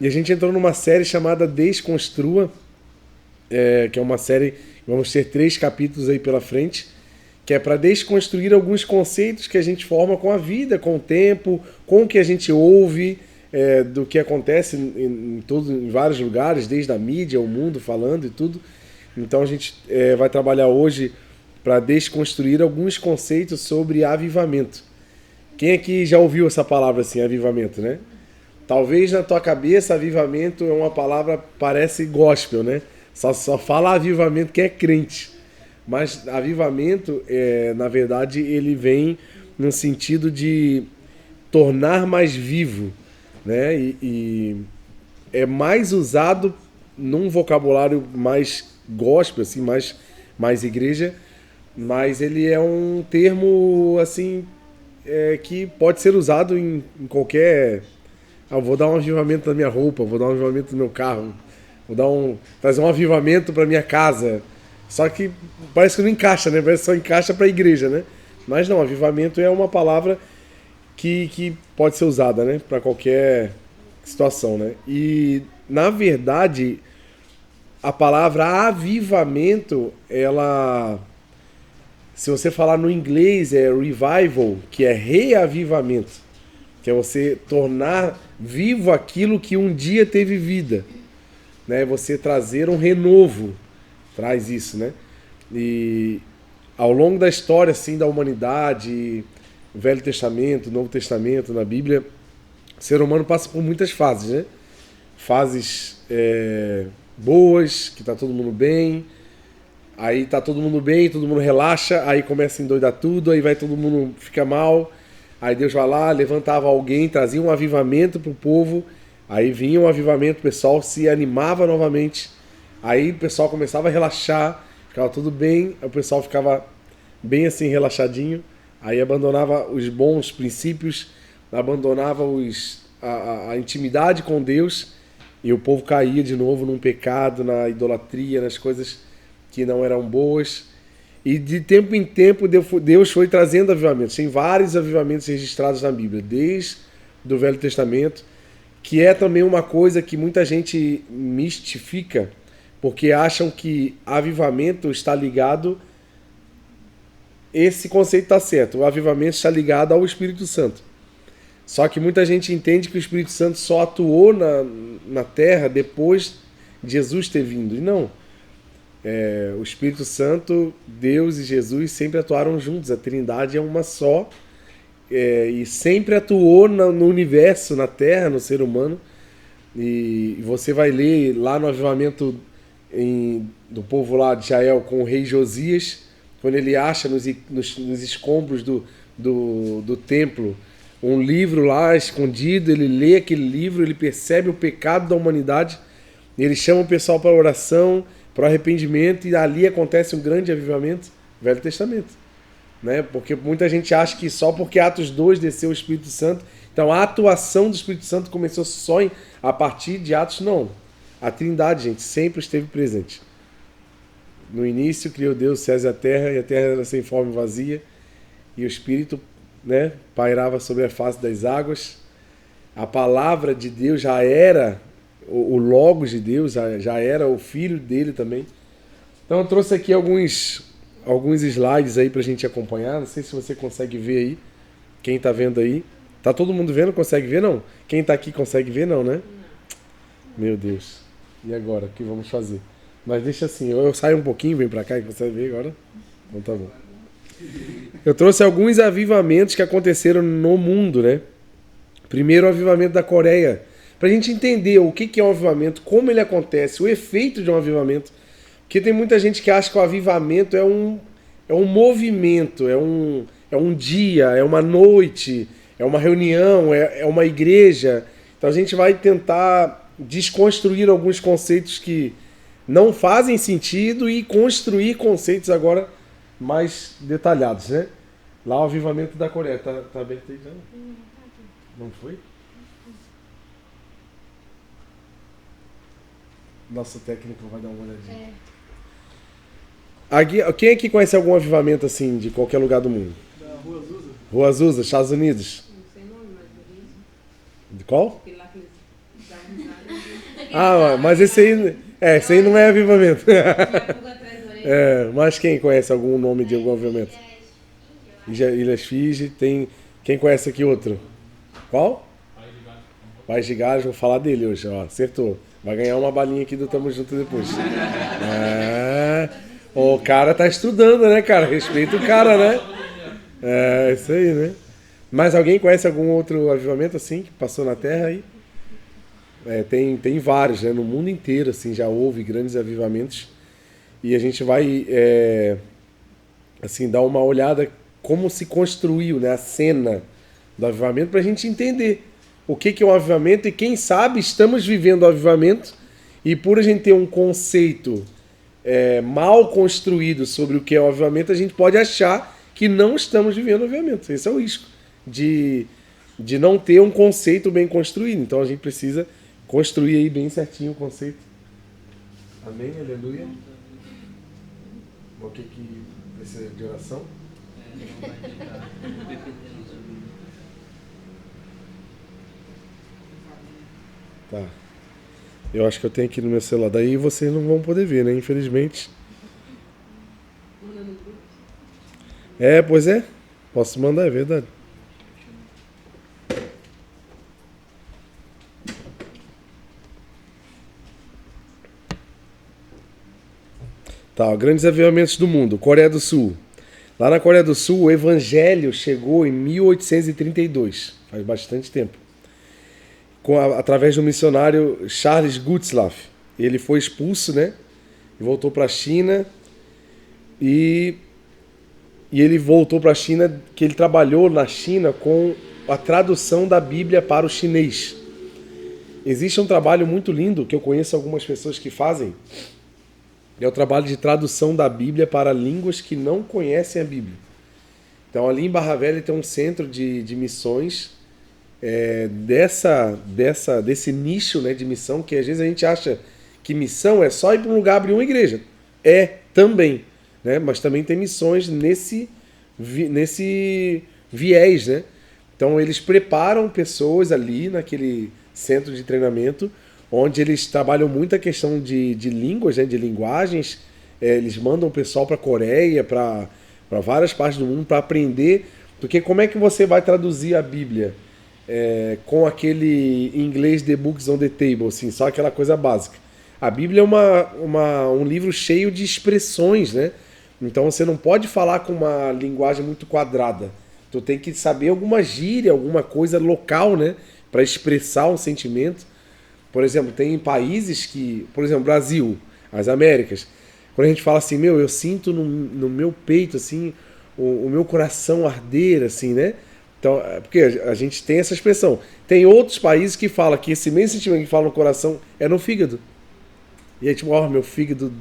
E a gente entrou numa série chamada Desconstrua, que é uma série, vamos ter 3 capítulos aí pela frente, que é para desconstruir alguns conceitos que a gente forma com a vida, com o tempo, com o que a gente ouve, do que acontece em vários lugares, desde a mídia, o mundo falando e tudo. Então a gente vai trabalhar hoje para desconstruir alguns conceitos sobre avivamento. Quem aqui já ouviu essa palavra assim, avivamento, né? Talvez na tua cabeça avivamento é uma palavra parece gospel, né? Só fala avivamento quem é crente. Mas avivamento, na verdade, ele vem no sentido de tornar mais vivo, né? E é mais usado num vocabulário mais gospel, assim, mais igreja, mas ele é um termo assim que pode ser usado em qualquer. Vou dar um avivamento na minha roupa, vou dar um avivamento no meu carro, trazer um avivamento para minha casa. Só que parece que não encaixa, né? Parece que só encaixa para a igreja, né? Mas não, avivamento é uma palavra que pode ser usada, né? Para qualquer situação, né? E, na verdade, a palavra avivamento, ela... Se você falar no inglês, é revival, que é reavivamento. Que é você tornar vivo aquilo que um dia teve vida. Né? Você trazer um renovo. Traz isso, né? E ao longo da história, assim, da humanidade, Velho Testamento, Novo Testamento, na Bíblia, o ser humano passa por muitas fases, né? Fases boas, que tá todo mundo bem, aí tá todo mundo bem, todo mundo relaxa, aí começa a endoidar tudo, aí vai todo mundo fica mal, aí Deus vai lá, levantava alguém, trazia um avivamento pro povo, aí vinha um avivamento, o pessoal se animava novamente. Aí o pessoal começava a relaxar, ficava tudo bem, o pessoal ficava bem assim, relaxadinho, aí abandonava os bons princípios, abandonava a intimidade com Deus, e o povo caía de novo num pecado, na idolatria, nas coisas que não eram boas. E de tempo em tempo Deus foi trazendo avivamentos. Tem vários avivamentos registrados na Bíblia, desde o Velho Testamento, que é também uma coisa que muita gente mistifica, porque acham que avivamento está ligado... Esse conceito está certo. O avivamento está ligado ao Espírito Santo. Só que muita gente entende que o Espírito Santo só atuou na Terra depois de Jesus ter vindo. E não. O Espírito Santo, Deus e Jesus sempre atuaram juntos. A Trindade é uma só. E sempre atuou no universo, na Terra, no ser humano. E você vai ler lá no avivamento do povo lá de Israel com o rei Josias, quando ele acha nos escombros do templo um livro lá escondido, ele lê aquele livro, ele percebe o pecado da humanidade, ele chama o pessoal para oração, para o arrependimento, e ali acontece um grande avivamento. Velho Testamento, né? Porque muita gente acha que só porque Atos 2 desceu o Espírito Santo, então a atuação do Espírito Santo começou só a partir de Atos. Não. A Trindade, gente, sempre esteve presente. No início criou Deus os céus e a terra era sem forma e vazia, e o Espírito, né, pairava sobre a face das águas. A palavra de Deus já era o Logos de Deus, já era o Filho dele também. Então eu trouxe aqui alguns slides aí pra gente acompanhar. Não sei se você consegue ver aí. Quem tá vendo aí? Tá todo mundo vendo? Consegue ver, não? Quem tá aqui consegue ver, não, né? Meu Deus. E agora? O que vamos fazer? Mas deixa assim, eu saio um pouquinho, vem pra cá e você vai ver agora. Então tá bom. Eu trouxe alguns avivamentos que aconteceram no mundo, né? Primeiro, o avivamento da Coreia. Pra gente entender o que é um avivamento, como ele acontece, o efeito de um avivamento. Porque tem muita gente que acha que o avivamento é um movimento, é um dia, é uma noite, é uma reunião, é uma igreja. Então a gente vai tentar desconstruir alguns conceitos que não fazem sentido e construir conceitos agora mais detalhados, né? Lá o avivamento da Coreia. Tá aberto aí já? Não foi? Nosso técnico vai dar uma olhadinha. Aqui, quem aqui conhece algum avivamento assim, de qualquer lugar do mundo? Da Rua Azusa. Rua Azusa, Estados Unidos. Não sei o nome, mas eu vi. De qual? Aquele lá que eles dão risada. Ah, mas esse aí não é avivamento. Mas quem conhece algum nome de algum avivamento? Ilhas Fiji, tem... Quem conhece aqui outro? Qual? Paz de Gales, vou falar dele hoje, ó, acertou. Vai ganhar uma balinha aqui do Tamo Junto depois. O cara tá estudando, né, cara? Respeita o cara, né? É, isso aí, né? Mas alguém conhece algum outro avivamento assim, que passou na Terra aí? Tem vários, né? No mundo inteiro, assim, já houve grandes avivamentos. E a gente vai, assim, dar uma olhada como se construiu, né, a cena do avivamento para a gente entender o que é um avivamento e quem sabe estamos vivendo o avivamento e por a gente ter um conceito mal construído sobre o que é o avivamento, a gente pode achar que não estamos vivendo o avivamento. Esse é o risco de não ter um conceito bem construído. Então a gente precisa construir aí bem certinho o conceito. Amém? Aleluia. O que precisa de oração? Tá. Eu acho que eu tenho aqui no meu celular. Daí vocês não vão poder ver, né? Infelizmente. Pois é. Posso mandar, é verdade. Tá, grandes avivamentos do mundo. Coreia do Sul. Lá na Coreia do Sul, o evangelho chegou em 1832. Faz bastante tempo. Através do missionário Charles Gutzlaff. Ele foi expulso, né? E voltou para a China. E ele voltou para a China, que ele trabalhou na China com a tradução da Bíblia para o chinês. Existe um trabalho muito lindo, que eu conheço algumas pessoas que fazem. É o trabalho de tradução da Bíblia para línguas que não conhecem a Bíblia. Então, ali em Barra Velha tem um centro de missões desse nicho, né, de missão, que às vezes a gente acha que missão é só ir para um lugar abrir uma igreja. Também, né? Mas também tem missões nesse viés, né? Então, eles preparam pessoas ali naquele centro de treinamento, onde eles trabalham muito a questão de línguas, né, de linguagens. Eles mandam o pessoal para a Coreia, para várias partes do mundo, para aprender. Porque como é que você vai traduzir a Bíblia com aquele inglês The Books on the Table, assim, só aquela coisa básica? A Bíblia é um livro cheio de expressões, né? Então você não pode falar com uma linguagem muito quadrada. Tu tem que saber alguma gíria, alguma coisa local, né, para expressar um sentimento. Por exemplo, tem países que, por exemplo, Brasil, as Américas, quando a gente fala assim, eu sinto no meu peito, assim, o meu coração arder, assim, né? Então, porque a gente tem essa expressão. Tem outros países que falam que esse mesmo sentimento que fala no coração é no fígado. E aí, tipo, meu fígado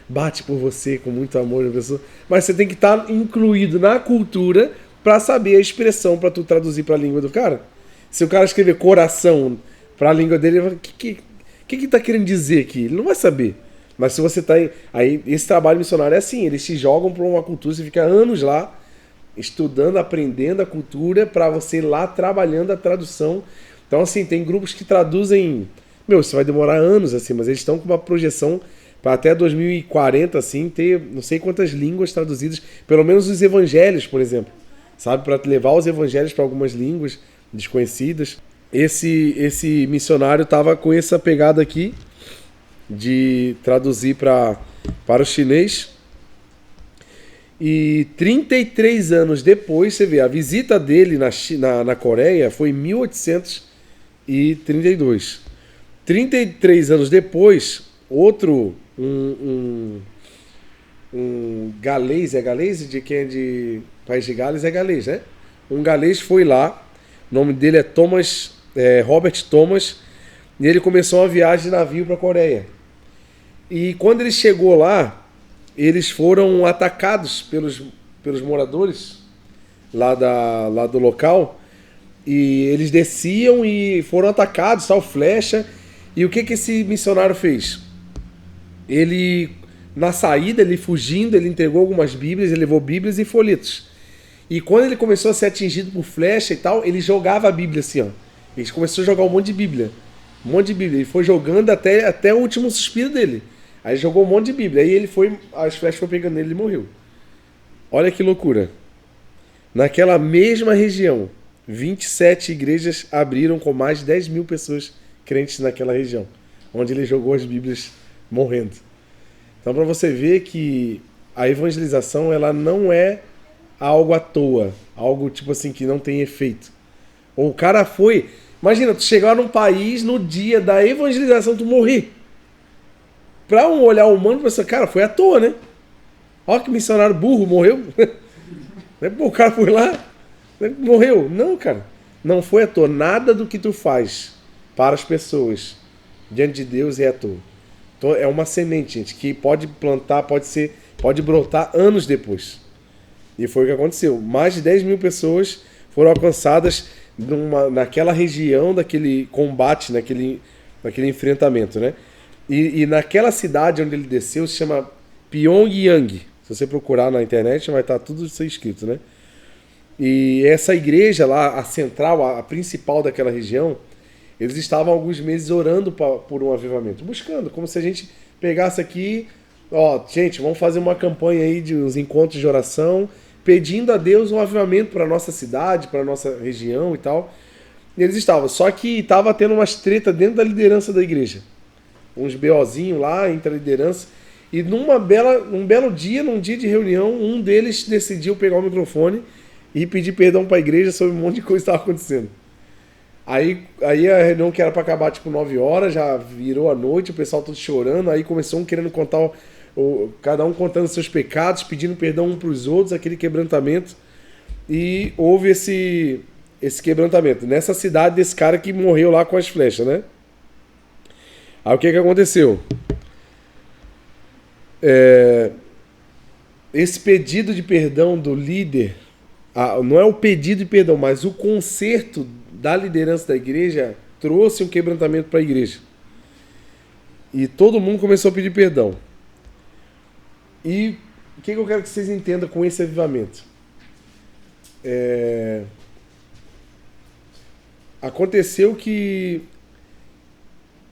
bate por você com muito amor, pessoa. Mas você tem que estar incluído na cultura para saber a expressão para tu traduzir para a língua do cara. Se o cara escrever coração para a língua dele, ele fala, o que tá querendo dizer aqui? Ele não vai saber. Mas se você tá aí, esse trabalho missionário é assim, eles te jogam para uma cultura, você fica anos lá estudando, aprendendo a cultura para você ir lá trabalhando a tradução. Então, assim, tem grupos que traduzem, isso vai demorar anos, assim, mas eles estão com uma projeção para até 2040, assim, ter não sei quantas línguas traduzidas, pelo menos os evangelhos, por exemplo, sabe, para levar os evangelhos para algumas línguas desconhecidas. Esse missionário estava com essa pegada aqui de traduzir para o chinês. E 33 anos depois, você vê, a visita dele na Coreia foi em 1832. 33 anos depois, outro, um galês, de quem é de País de Gales é galês, né? Um galês foi lá, o nome dele é Robert Thomas, e ele começou uma viagem de navio para a Coreia. E quando ele chegou lá, eles foram atacados pelos moradores lá do local, e eles desciam e foram atacados, tal, flecha. E o que esse missionário fez? Ele, na saída, ele fugindo, ele entregou algumas bíblias, ele levou bíblias e folhetos. E quando ele começou a ser atingido por flecha e tal, ele jogava a Bíblia assim, ó. Ele começou a jogar um monte de Bíblia. Um monte de Bíblia. Ele foi jogando até o último suspiro dele. Aí jogou um monte de Bíblia. Aí ele foi, as flechas foram pegando nele e ele morreu. Olha que loucura. Naquela mesma região, 27 igrejas abriram com mais de 10 mil pessoas crentes naquela região, onde ele jogou as Bíblias morrendo. Então, para você ver que a evangelização ela não é algo à toa, algo tipo assim que não tem efeito. Ou o cara foi... Imagina, tu chegar num país no dia da evangelização, tu morrer. Para um olhar humano, você, cara, foi à toa, né? Olha que missionário burro, morreu. Pô, o cara foi lá, morreu. Não, cara, não foi à toa. Nada do que tu faz para as pessoas diante de Deus é à toa. Então, é uma semente, gente, que pode plantar, pode brotar anos depois. E foi o que aconteceu. Mais de 10 mil pessoas foram alcançadas naquela região daquele combate, naquele enfrentamento, né? E naquela cidade onde ele desceu se chama Pyongyang. Se você procurar na internet vai estar tudo isso escrito, né? E essa igreja lá, a central, a principal daquela região, eles estavam alguns meses orando por um avivamento, buscando, como se a gente pegasse aqui, ó, gente, vamos fazer uma campanha aí de uns encontros de oração, pedindo a Deus um avivamento para a nossa cidade, para a nossa região e tal. E eles estavam, só que estava tendo umas treta dentro da liderança da igreja. Uns BOzinhos lá entre a liderança. E num belo dia, num dia de reunião, um deles decidiu pegar o microfone e pedir perdão para a igreja sobre um monte de coisa que estava acontecendo. Aí a reunião que era para acabar tipo 9 horas, já virou a noite, o pessoal todo chorando, aí começou um querendo contar, cada um contando seus pecados, pedindo perdão um para os outros, aquele quebrantamento. E houve esse quebrantamento nessa cidade desse cara que morreu lá com as flechas, né? Aí o que aconteceu? Esse pedido de perdão do líder, não é o pedido de perdão, mas o conserto da liderança da igreja trouxe um quebrantamento para a igreja. E todo mundo começou a pedir perdão. E o que eu quero que vocês entendam com esse avivamento? Aconteceu que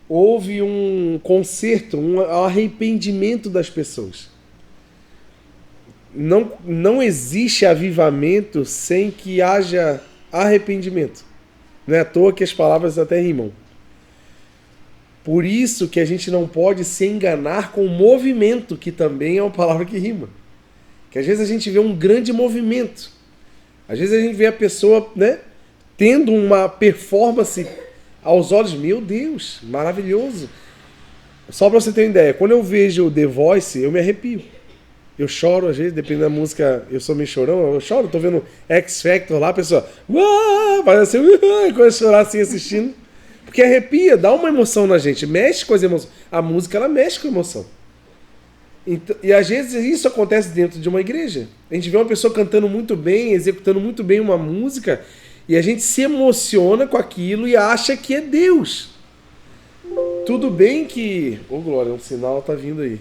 houve um conserto, um arrependimento das pessoas. Não existe avivamento sem que haja arrependimento. Não é à toa que as palavras até rimam. Por isso que a gente não pode se enganar com o movimento, que também é uma palavra que rima. Que às vezes a gente vê um grande movimento. Às vezes a gente vê a pessoa, né, tendo uma performance aos olhos, meu Deus, maravilhoso. Só para você ter uma ideia, quando eu vejo The Voice, eu me arrepio. Eu choro, às vezes, dependendo da música, eu sou meio chorão, eu choro, tô vendo X Factor lá, a pessoa, vai assim, quando eu chorar assim assistindo. Porque arrepia, dá uma emoção na gente, mexe com as emoções. A música, ela mexe com a emoção. Então, e às vezes isso acontece dentro de uma igreja. A gente vê uma pessoa cantando muito bem, executando muito bem uma música, e a gente se emociona com aquilo e acha que é Deus. Tudo bem que... Ô, Glória, um sinal tá vindo aí.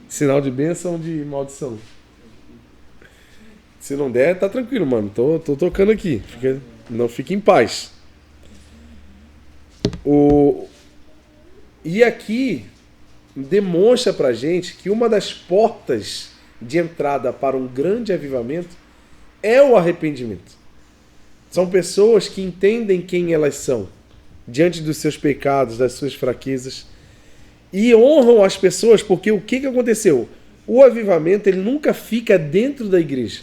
Sinal de bênção ou de maldição? Se não der, tá tranquilo, mano. Tô tocando aqui. Não fique em paz. E aqui demonstra pra gente que uma das portas de entrada para um grande avivamento é o arrependimento. São pessoas que entendem quem elas são diante dos seus pecados, das suas fraquezas, e honram as pessoas, porque o que aconteceu? O avivamento, ele nunca fica dentro da igreja.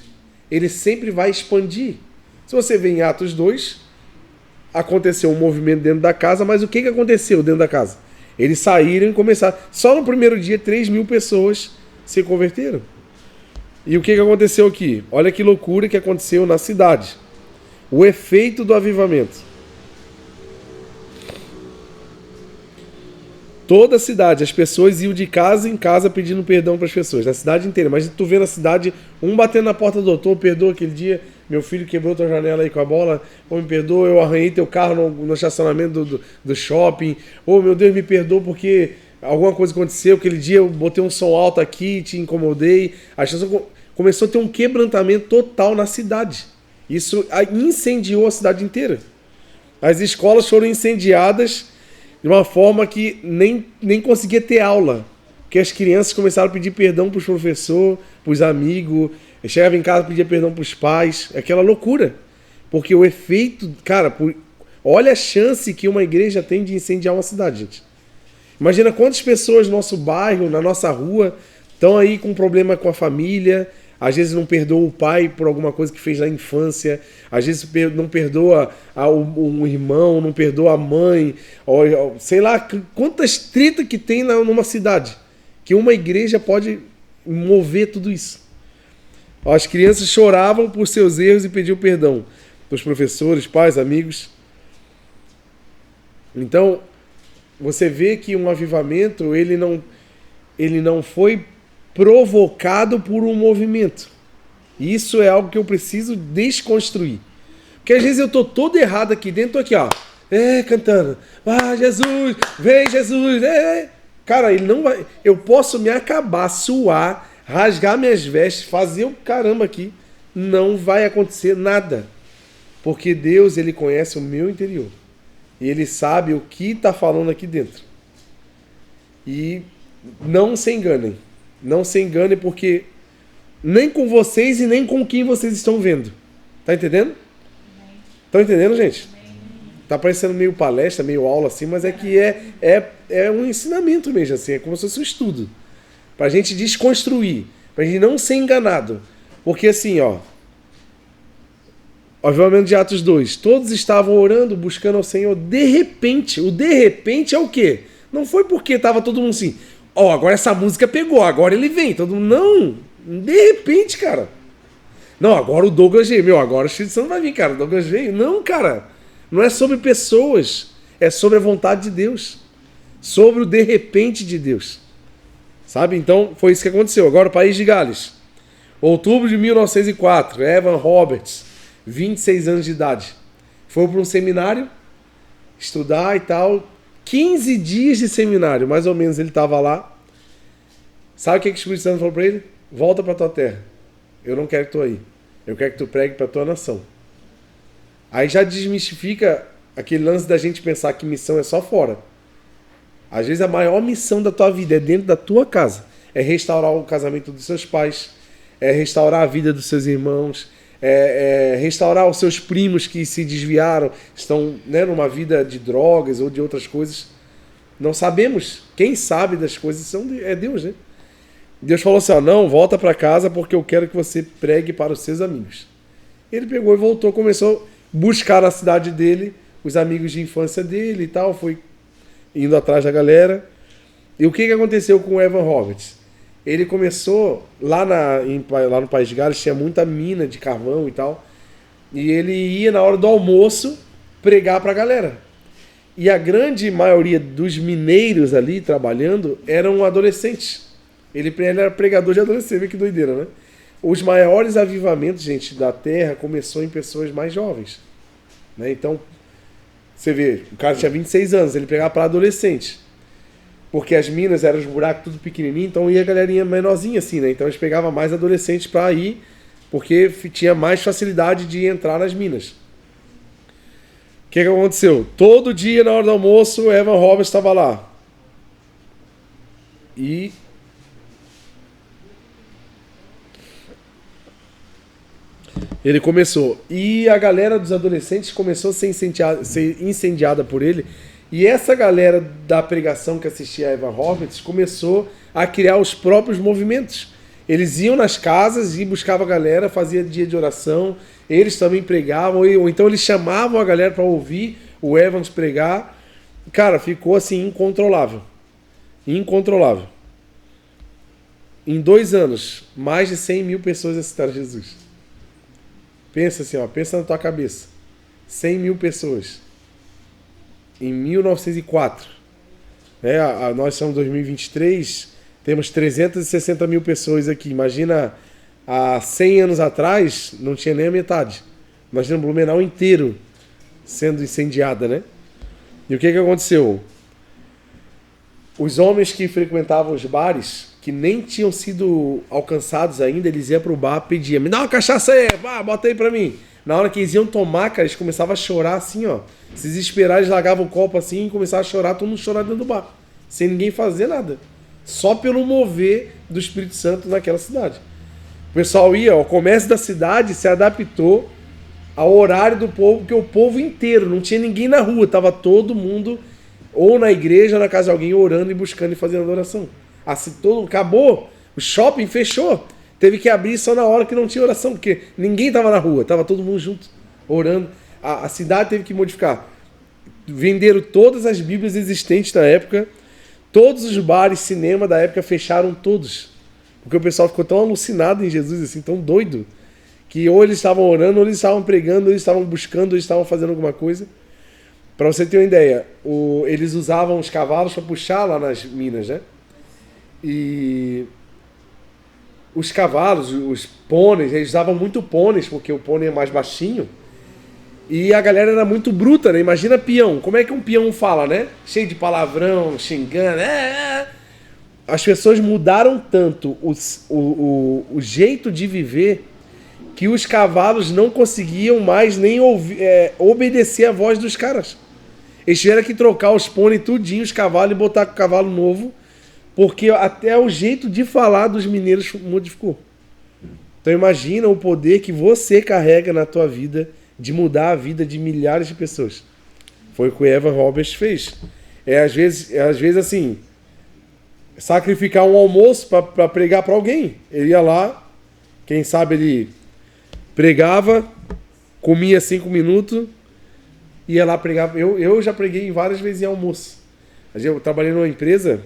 Ele sempre vai expandir. Se você vê em Atos 2, aconteceu um movimento dentro da casa, mas o que aconteceu dentro da casa? Eles saíram e começaram. Só no primeiro dia, 3 mil pessoas se converteram. E o que aconteceu aqui? Olha que loucura que aconteceu na cidade. O efeito do avivamento. Toda a cidade, as pessoas iam de casa em casa pedindo perdão para as pessoas, na cidade inteira. Mas tu vê na cidade, um batendo na porta do doutor, perdoa aquele dia, meu filho quebrou tua janela aí com a bola, ou me perdoa, eu arranhei teu carro no estacionamento do shopping, ou meu Deus, me perdoa porque alguma coisa aconteceu, aquele dia eu botei um som alto aqui, te incomodei. A pessoa começou a ter um quebrantamento total na cidade. Isso incendiou a cidade inteira. As escolas foram incendiadas. de uma forma que nem conseguia ter aula. Porque as crianças começaram a pedir perdão para os professores, para os amigos, chegava em casa e pedia perdão para os pais. Aquela loucura. Porque o efeito, cara, olha a chance que uma igreja tem de incendiar uma cidade, gente. Imagina quantas pessoas no nosso bairro, na nossa rua, estão aí com problema com a família, às vezes não perdoa o pai por alguma coisa que fez na infância, às vezes não perdoa um irmão, não perdoa a mãe, ou, sei lá, quantas tretas que tem numa cidade, que uma igreja pode mover tudo isso. As crianças choravam por seus erros e pediam perdão dos professores, pais, amigos. Então, você vê que um avivamento, ele não foi provocado por um movimento. Isso é algo que eu preciso desconstruir. Porque às vezes eu tô todo errado aqui dentro, tô aqui, ó, cantando, Jesus, vem Jesus, Cara, ele não vai. Eu posso me acabar, suar, rasgar minhas vestes, fazer o caramba aqui. Não vai acontecer nada. Porque Deus, ele conhece o meu interior. E ele sabe o que está falando aqui dentro. E não se enganem. Não se enganem, porque nem com vocês e nem com quem vocês estão vendo. Tá entendendo? Estão entendendo, gente? Tá parecendo meio palestra, meio aula assim, mas é que é um ensinamento mesmo, assim, é como se fosse um estudo. Pra gente desconstruir, pra gente não ser enganado. Porque assim, ó, avivamento de Atos 2, todos estavam orando, buscando ao Senhor, de repente. O de repente é o quê? Não foi porque tava todo mundo assim, agora essa música pegou, agora ele vem, todo mundo, não, de repente, cara. Não, agora o Douglas veio, agora o Espírito Santo vai vir, cara, o Douglas veio. Não, cara. Não é sobre pessoas, é sobre a vontade de Deus, sobre o de repente de Deus, sabe? Então foi isso que aconteceu. Agora o País de Gales, outubro de 1904, Evan Roberts, 26 anos de idade, foi para um seminário estudar e tal, 15 dias de seminário, mais ou menos ele estava lá. Sabe o que o Espírito Santo falou para ele? Volta para tua terra, eu não quero que tu aí, eu quero que tu pregue para tua nação. Aí já desmistifica aquele lance da gente pensar que missão é só fora. Às vezes a maior missão da tua vida é dentro da tua casa. É restaurar o casamento dos seus pais, é restaurar a vida dos seus irmãos, é restaurar os seus primos que se desviaram, estão, né, numa vida de drogas ou de outras coisas. Não sabemos. Quem sabe das coisas é Deus, né? Deus falou assim, não, volta para casa porque eu quero que você pregue para os seus amigos. Ele pegou e voltou, começou buscar a cidade dele, os amigos de infância dele e tal, foi indo atrás da galera. E o que aconteceu com o Evan Roberts? Ele começou, lá no País de Gales, tinha muita mina de carvão e tal, e ele ia na hora do almoço pregar pra galera. E a grande maioria dos mineiros ali trabalhando eram adolescentes. Ele era pregador de adolescente, vê que doideira, né? Os maiores avivamentos, gente, da terra começou em pessoas mais jovens, né? Então, você vê, o cara tinha 26 anos, ele pegava para adolescente, porque as minas eram os buracos tudo pequenininho, então ia a galerinha menorzinha assim, né? Então eles pegavam mais adolescentes para ir, porque tinha mais facilidade de entrar nas minas. O que aconteceu? Todo dia na hora do almoço, o Evan Roberts estava lá. E ele começou. E a galera dos adolescentes começou a ser incendiada por ele. E essa galera da pregação que assistia a Evan Roberts começou a criar os próprios movimentos. Eles iam nas casas e buscavam a galera, fazia dia de oração. Eles também pregavam, ou então eles chamavam a galera para ouvir o Evans pregar. Cara, ficou assim incontrolável. Incontrolável. Em 2 anos, mais de 100 mil pessoas aceitaram Jesus. Pensa assim, ó, pensa na tua cabeça. 100 mil pessoas. Em 1904. Nós somos 2023, temos 360 mil pessoas aqui. Imagina, há 100 anos atrás, não tinha nem a metade. Imagina o Blumenau inteiro sendo incendiada, né? E o que aconteceu? Os homens que frequentavam os bares, que nem tinham sido alcançados ainda, eles iam pro bar, pediam, me dá uma cachaça aí, bota aí pra mim. Na hora que eles iam tomar, cara, eles começavam a chorar assim, ó. Se desesperar, eles largavam o copo assim e começavam a chorar, todo mundo chorando dentro do bar. Sem ninguém fazer nada. Só pelo mover do Espírito Santo naquela cidade. O pessoal ia, ó, o comércio da cidade se adaptou ao horário do povo, porque o povo inteiro, não tinha ninguém na rua, tava todo mundo ou na igreja ou na casa de alguém orando e buscando e fazendo adoração. Assim, acabou, o shopping fechou. Teve que abrir só na hora que não tinha oração, porque ninguém estava na rua, estava todo mundo junto, orando. A cidade teve que modificar. Venderam todas as Bíblias existentes na época, todos os bares, cinema da época fecharam todos. Porque o pessoal ficou tão alucinado em Jesus, assim, tão doido, que ou eles estavam orando, ou eles estavam pregando, ou eles estavam buscando, ou eles estavam fazendo alguma coisa. Para você ter uma ideia, eles usavam os cavalos para puxar lá nas minas, né? E os cavalos, os pôneis, eles usavam muito pôneis, porque o pônei é mais baixinho. E a galera era muito bruta, né? Imagina peão. Como é que um peão fala, né? Cheio de palavrão, xingando. As pessoas mudaram tanto o jeito de viver que os cavalos não conseguiam mais nem obedecer a voz dos caras. Eles tiveram que trocar os pôneis tudinho, os cavalos, e botar com o cavalo novo, porque até o jeito de falar dos mineiros modificou. Então imagina o poder que você carrega na tua vida de mudar a vida de milhares de pessoas. Foi o que o Evan Roberts fez. Às vezes assim, sacrificar um almoço para pregar para alguém. Ele ia lá, quem sabe ele pregava, comia 5 minutos, ia lá pregar. Eu já preguei várias vezes em almoço. Eu trabalhei numa empresa,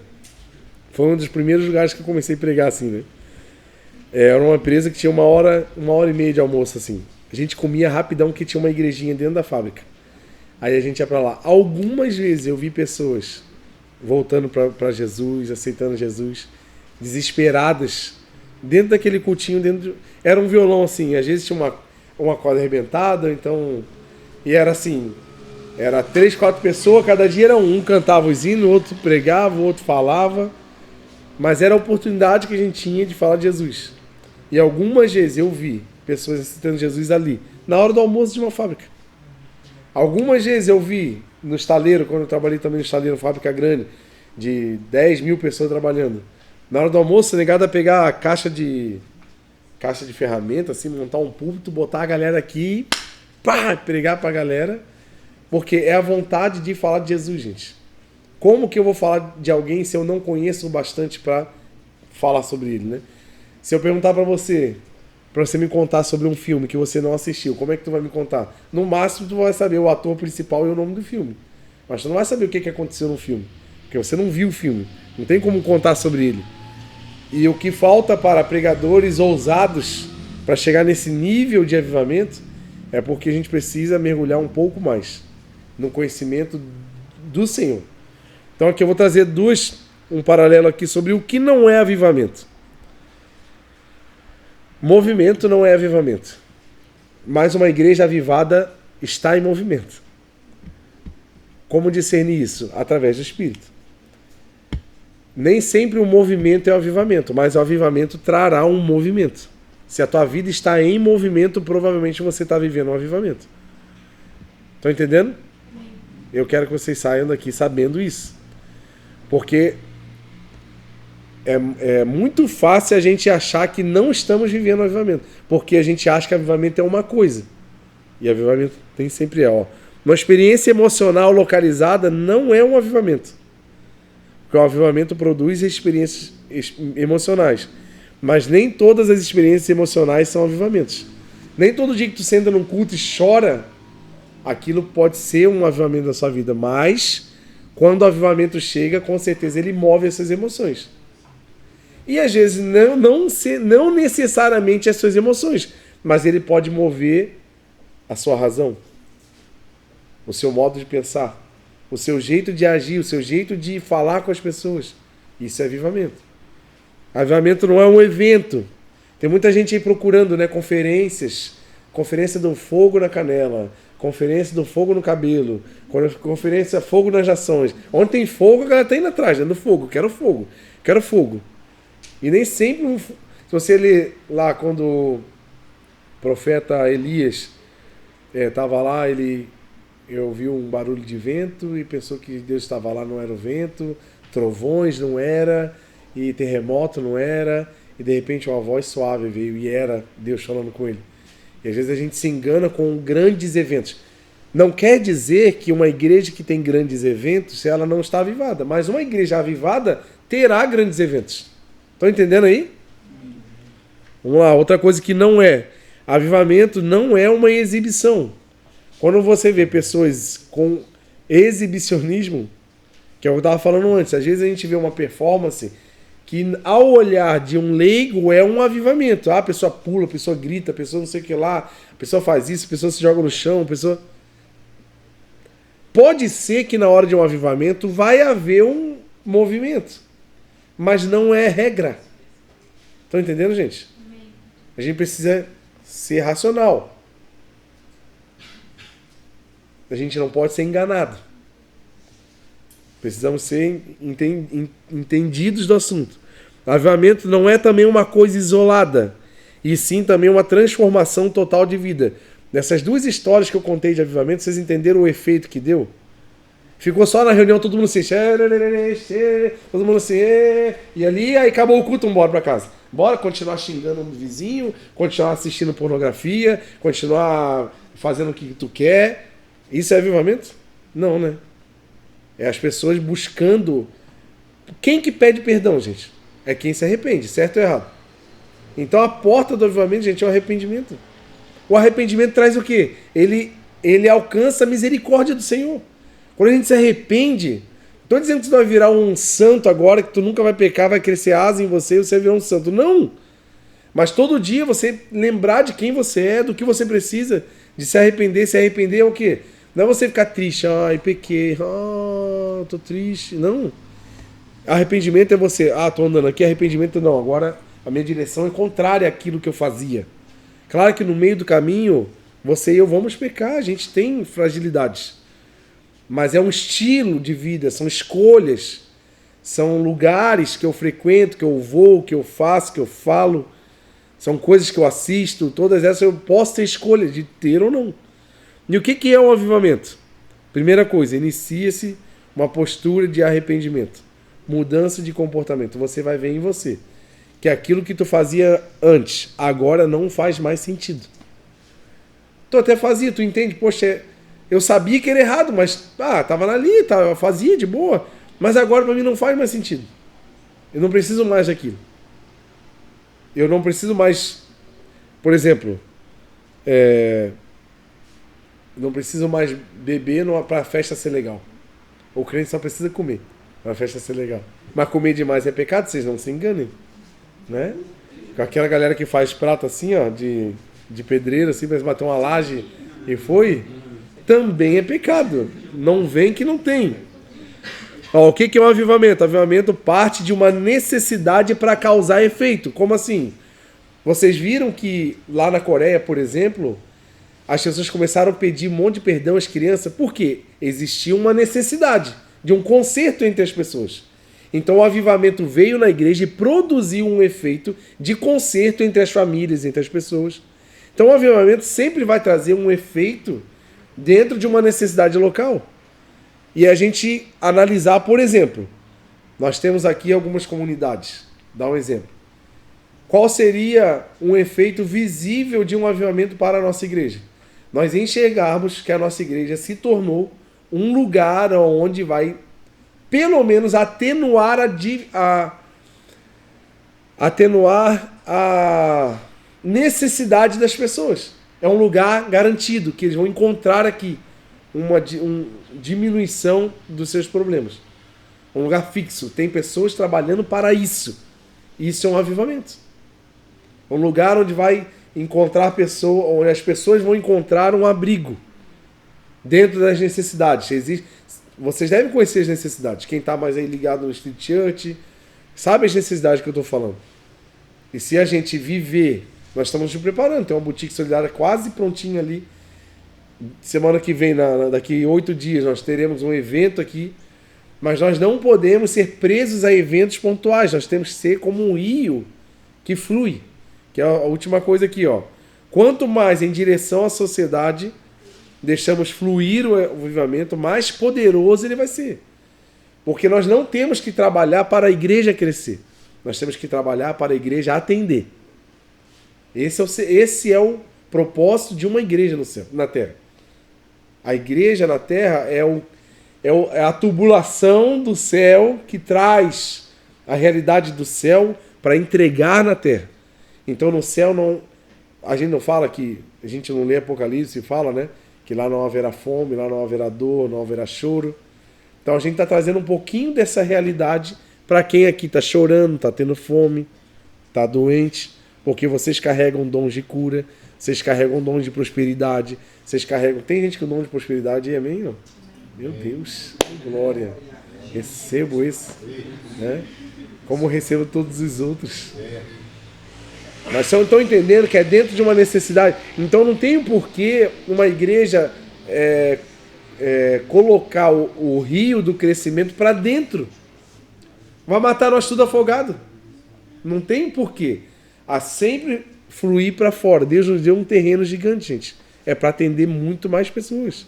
foi um dos primeiros lugares que eu comecei a pregar assim, né? Era uma empresa que tinha 1h30 de almoço, assim. A gente comia rapidão, que tinha uma igrejinha dentro da fábrica. Aí a gente ia pra lá. Algumas vezes eu vi pessoas voltando para Jesus, aceitando Jesus, desesperadas, dentro daquele cultinho, era um violão assim, às vezes tinha uma corda arrebentada, então... E era assim, era 3, 4 pessoas, cada dia era um cantava os hinos, o outro pregava, o outro falava, mas era a oportunidade que a gente tinha de falar de Jesus. E algumas vezes eu vi pessoas aceitando Jesus ali, na hora do almoço de uma fábrica. Algumas vezes eu vi no estaleiro, quando eu trabalhei também no estaleiro, fábrica grande, de 10 mil pessoas trabalhando. Na hora do almoço, negado a pegar a caixa de ferramenta, assim, montar um púlpito, botar a galera aqui, pá, pregar pra galera, porque é a vontade de falar de Jesus, gente. Como que eu vou falar de alguém se eu não conheço o bastante para falar sobre ele, né? Se eu perguntar para você me contar sobre um filme que você não assistiu, como é que tu vai me contar? No máximo tu vai saber o ator principal e o nome do filme, mas tu não vai saber o que aconteceu no filme, porque você não viu o filme, não tem como contar sobre ele. E o que falta para pregadores ousados para chegar nesse nível de avivamento é porque a gente precisa mergulhar um pouco mais no conhecimento do Senhor. Então aqui eu vou trazer um paralelo aqui sobre o que não é avivamento. Movimento não é avivamento, mas uma igreja avivada está em movimento. Como discernir isso? Através do Espírito. Nem sempre o movimento é o avivamento, mas o avivamento trará um movimento. Se a tua vida está em movimento, provavelmente você está vivendo um avivamento. Estão entendendo? Eu quero que vocês saiam daqui sabendo isso. Porque é muito fácil a gente achar que não estamos vivendo avivamento. Porque a gente acha que avivamento é uma coisa. E avivamento tem sempre uma experiência emocional localizada não é um avivamento. Porque o avivamento produz experiências emocionais. Mas nem todas as experiências emocionais são avivamentos. Nem todo dia que tu senta num culto e chora, aquilo pode ser um avivamento da sua vida. Mas, quando o avivamento chega, com certeza ele move essas emoções. E às vezes não necessariamente as suas emoções, mas ele pode mover a sua razão, o seu modo de pensar, o seu jeito de agir, o seu jeito de falar com as pessoas. Isso é avivamento. Avivamento não é um evento. Tem muita gente aí procurando, né, conferência do fogo na canela, conferência do fogo no cabelo, conferência fogo nas ações. Onde tem fogo, a galera tá indo atrás, né, do fogo. Quero fogo, quero fogo. E nem sempre, se você ler lá quando o profeta Elias Tava lá, eu ouvi um barulho de vento e pensou que Deus estava lá, não era o vento, trovões não era, e terremoto não era, e de repente uma voz suave veio e era Deus falando com ele. E às vezes a gente se engana com grandes eventos. Não quer dizer que uma igreja que tem grandes eventos, ela não está avivada, mas uma igreja avivada terá grandes eventos. Estão entendendo aí? Vamos lá, outra coisa que não é. Avivamento não é uma exibição. Quando você vê pessoas com exibicionismo, que é o que eu estava falando antes, às vezes a gente vê uma performance que ao olhar de um leigo é um avivamento. A pessoa pula, a pessoa grita, a pessoa não sei o que lá, a pessoa faz isso, a pessoa se joga no chão, a pessoa... Pode ser que na hora de um avivamento vai haver um movimento, mas não é regra. Estão entendendo, gente? A gente precisa ser racional. A gente não pode ser enganado. Precisamos ser entendidos do assunto. Avivamento não é também uma coisa isolada, e sim também uma transformação total de vida. Nessas duas histórias que eu contei de avivamento, vocês entenderam o efeito que deu? Ficou só na reunião todo mundo assim, todo mundo assim, e ali, aí acabou o culto, vamos embora pra casa. Bora continuar xingando o vizinho, continuar assistindo pornografia, continuar fazendo o que tu quer. Isso é avivamento? Não, né? É as pessoas buscando... Quem que pede perdão, gente? É quem se arrepende, certo ou errado? Então a porta do avivamento, gente, é o arrependimento. O arrependimento traz o quê? Ele alcança a misericórdia do Senhor. Quando a gente se arrepende, estou dizendo que você vai virar um santo agora, que tu nunca vai pecar, vai crescer asa em você e você vai virar um santo. Não! Mas todo dia você lembrar de quem você é, do que você precisa, de se arrepender. Se arrepender é o quê? Não é você ficar triste, ai, pequei, tô triste. Não. Arrependimento é você, tô andando aqui, arrependimento não, agora a minha direção é contrária àquilo que eu fazia. Claro que no meio do caminho, você e eu vamos pecar, a gente tem fragilidades. Mas é um estilo de vida, são escolhas, são lugares que eu frequento, que eu vou, que eu faço, que eu falo, são coisas que eu assisto, todas essas eu posso ter escolha de ter ou não. E o que é um avivamento? Primeira coisa, inicia-se uma postura de arrependimento, mudança de comportamento. Você vai ver em você que aquilo que tu fazia antes, agora não faz mais sentido. Tu até fazia, tu entende? Poxa, eu sabia que era errado, mas tava ali, eu fazia de boa. Mas agora para mim não faz mais sentido. Eu não preciso mais daquilo. Eu não preciso mais, por exemplo, não preciso mais beber para a festa ser legal. O crente só precisa comer para a festa ser legal. Mas comer demais é pecado, vocês não se enganem. Né? Com aquela galera que faz prato assim, ó, de pedreiro, assim, para bater uma laje e foi... também é pecado. Não vem que não tem. O que é um avivamento? Avivamento parte de uma necessidade para causar efeito. Como assim? Vocês viram que lá na Coreia, por exemplo, as pessoas começaram a pedir um monte de perdão às crianças. Por quê? Existia uma necessidade de um conserto entre as pessoas. Então o avivamento veio na igreja e produziu um efeito de conserto entre as famílias, entre as pessoas. Então o avivamento sempre vai trazer um efeito dentro de uma necessidade local. E a gente analisar, por exemplo, nós temos aqui algumas comunidades. Dá um exemplo. Qual seria um efeito visível de um avivamento para a nossa igreja? Nós enxergarmos que a nossa igreja se tornou um lugar onde vai, pelo menos, atenuar a necessidade das pessoas. É um lugar garantido, que eles vão encontrar aqui uma diminuição dos seus problemas. Um lugar fixo. Tem pessoas trabalhando para isso. Isso é um avivamento. Um lugar onde vai encontrar pessoas, onde as pessoas vão encontrar um abrigo dentro das necessidades. Vocês devem conhecer as necessidades. Quem está mais aí ligado no Street Church sabe as necessidades que eu estou falando. E se a gente viver, nós estamos nos preparando. Tem uma boutique solidária quase prontinha ali. Semana que vem, daqui 8 dias, nós teremos um evento aqui. Mas nós não podemos ser presos a eventos pontuais. Nós temos que ser como um rio que flui. Que é a última coisa aqui, ó. Quanto mais em direção à sociedade, deixamos fluir o avivamento, mais poderoso ele vai ser. Porque nós não temos que trabalhar para a igreja crescer. Nós temos que trabalhar para a igreja atender. Esse é o propósito de uma igreja no céu, na terra. A igreja na terra é a tubulação do céu que traz a realidade do céu para entregar na terra. Então no céu a gente não fala que, a gente não lê Apocalipse e fala, né? Que lá não haverá fome, lá não haverá dor, não haverá choro. Então a gente está trazendo um pouquinho dessa realidade para quem aqui está chorando, está tendo fome, está doente, porque vocês carregam dons de cura, vocês carregam dons de prosperidade, vocês carregam... Tem gente com dom de prosperidade, amém? Não? Meu Deus, que glória! Recebo isso, né? Como recebo todos os outros. Mas estão entendendo que é dentro de uma necessidade. Então não tem porquê uma igreja colocar o rio do crescimento para dentro. Vai matar nós tudo afogado. Não tem porquê. Há sempre fluir para fora. Deus nos deu um terreno gigante, gente. É para atender muito mais pessoas.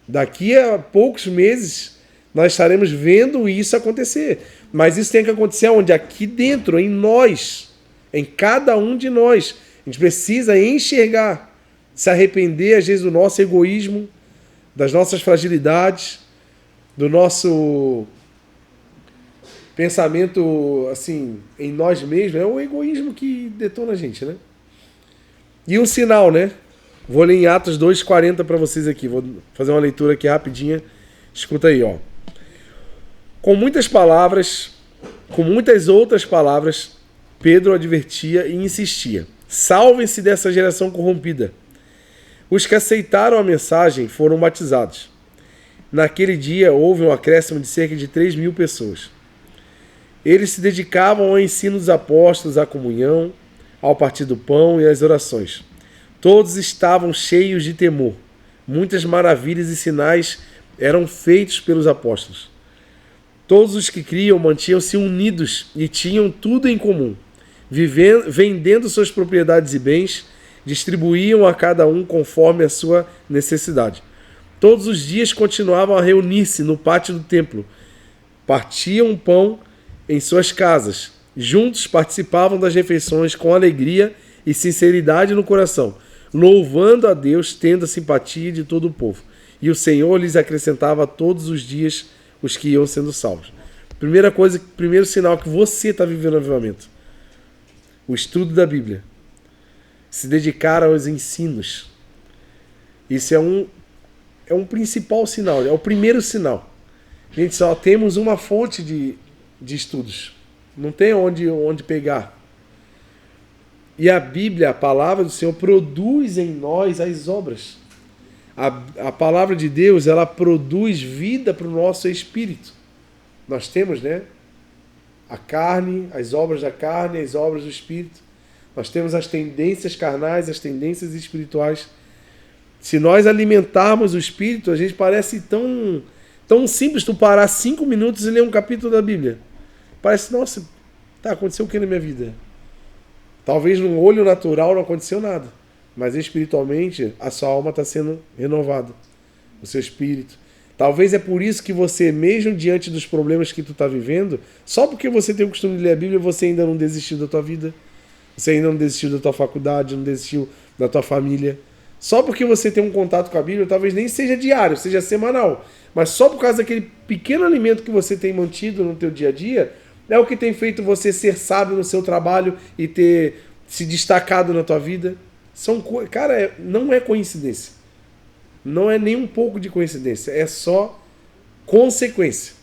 Daqui a poucos meses nós estaremos vendo isso acontecer. Mas isso tem que acontecer onde? Aqui dentro, em nós. Em cada um de nós. A gente precisa enxergar, se arrepender, às vezes, do nosso egoísmo, das nossas fragilidades, do nosso pensamento, assim, em nós mesmos. É o egoísmo que detona a gente, né? E um sinal, né? Vou ler em Atos 2:40 para vocês aqui. Vou fazer uma leitura aqui rapidinha. Escuta aí, ó. Com muitas palavras, com muitas outras palavras, Pedro advertia e insistia: salvem-se dessa geração corrompida. Os que aceitaram a mensagem foram batizados. Naquele dia houve um acréscimo de cerca de 3.000 pessoas. Eles se dedicavam ao ensino dos apóstolos, à comunhão, ao partir do pão e às orações. Todos estavam cheios de temor. Muitas maravilhas e sinais eram feitos pelos apóstolos. Todos os que criam mantinham-se unidos e tinham tudo em comum. Vendendo suas propriedades e bens, distribuíam a cada um conforme a sua necessidade. Todos os dias continuavam a reunir-se no pátio do templo. Partiam pão em suas casas. Juntos participavam das refeições com alegria e sinceridade no coração, louvando a Deus, tendo a simpatia de todo o povo. E o Senhor lhes acrescentava todos os dias os que iam sendo salvos. Primeiro sinal que você está vivendo avivamento. O estudo da Bíblia. Se dedicar aos ensinos. Isso é um principal sinal, é o primeiro sinal. Gente, só temos uma fonte de estudos. Não tem onde pegar. E a Bíblia, a palavra do Senhor, produz em nós as obras. A palavra de Deus, ela produz vida para o nosso espírito. Nós temos, né? A carne, as obras da carne, as obras do espírito. Nós temos as tendências carnais, as tendências espirituais. Se nós alimentarmos o espírito, a gente parece tão simples tu parar 5 minutos e ler um capítulo da Bíblia. Parece, nossa, aconteceu o que na minha vida? Talvez no olho natural não aconteceu nada, mas espiritualmente a sua alma está sendo renovada, o seu espírito. Talvez é por isso que você, mesmo diante dos problemas que tu está vivendo, só porque você tem o costume de ler a Bíblia, você ainda não desistiu da tua vida, você ainda não desistiu da tua faculdade, não desistiu da tua família. Só porque você tem um contato com a Bíblia, talvez nem seja diário, seja semanal, mas só por causa daquele pequeno alimento que você tem mantido no teu dia a dia, é o que tem feito você ser sábio no seu trabalho e ter se destacado na tua vida. Cara, não é coincidência. Não é nem um pouco de coincidência. É só consequência.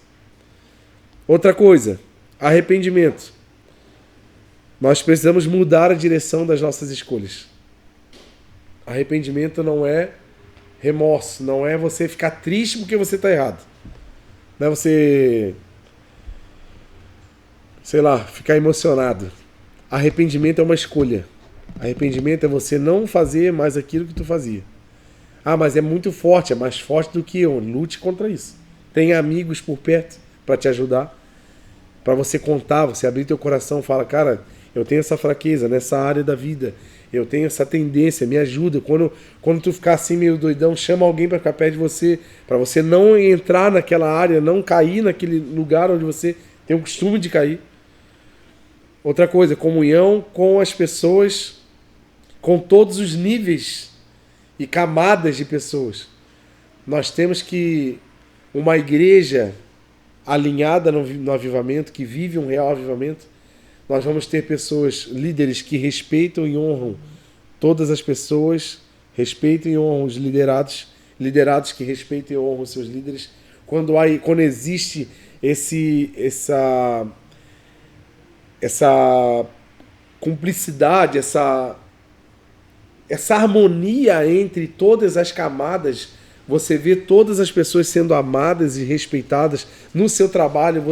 Outra coisa, arrependimento. Nós precisamos mudar a direção das nossas escolhas. Arrependimento não é remorso. Não é você ficar triste porque você está errado. Não é você... ficar emocionado. Arrependimento é uma escolha. Arrependimento é você não fazer mais aquilo que tu fazia. Ah, mas é muito forte, é mais forte do que eu. Lute contra isso. Tenha amigos por perto para te ajudar. Para você contar, você abrir teu coração e falar, cara, eu tenho essa fraqueza nessa área da vida. Eu tenho essa tendência, me ajuda. Quando tu ficar assim meio doidão, chama alguém para ficar perto de você, para você não entrar naquela área, não cair naquele lugar onde você tem o costume de cair. Outra coisa, comunhão com as pessoas, com todos os níveis e camadas de pessoas. Nós temos que uma igreja alinhada no avivamento, que vive um real avivamento, nós vamos ter pessoas, líderes que respeitam e honram todas as pessoas, respeitam e honram os liderados, liderados que respeitam e honram os seus líderes. Quando existe essa cumplicidade, essa harmonia entre todas as camadas, você vê todas as pessoas sendo amadas e respeitadas no seu trabalho.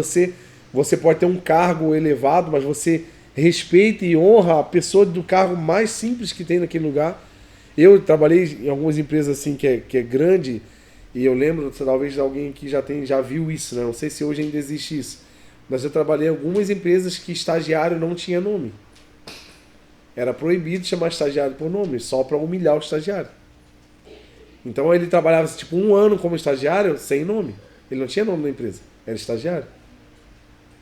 Você pode ter um cargo elevado, mas você respeita e honra a pessoa do cargo mais simples que tem naquele lugar. Eu trabalhei em algumas empresas assim que é grande, e eu lembro, talvez alguém que já viu isso, né? Não sei se hoje ainda existe isso, mas eu trabalhei em algumas empresas que estagiário não tinha nome. Era proibido chamar estagiário por nome, só para humilhar o estagiário. Então ele trabalhava tipo 1 ano como estagiário sem nome. Ele não tinha nome na empresa, era estagiário.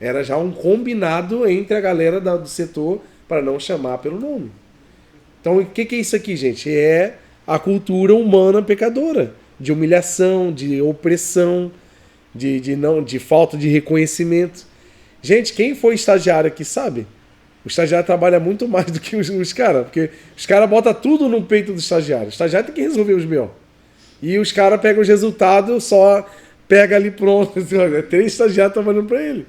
Era já um combinado entre a galera do setor para não chamar pelo nome. Então o que é isso aqui, gente? É a cultura humana pecadora, de humilhação, de opressão, de falta de reconhecimento. Gente, quem foi estagiário aqui sabe? O estagiário trabalha muito mais do que os caras, porque os caras botam tudo no peito do estagiário. O estagiário tem que resolver os B.O. E os caras pegam os resultados, só pega ali pronto. 3 estagiários trabalhando para ele.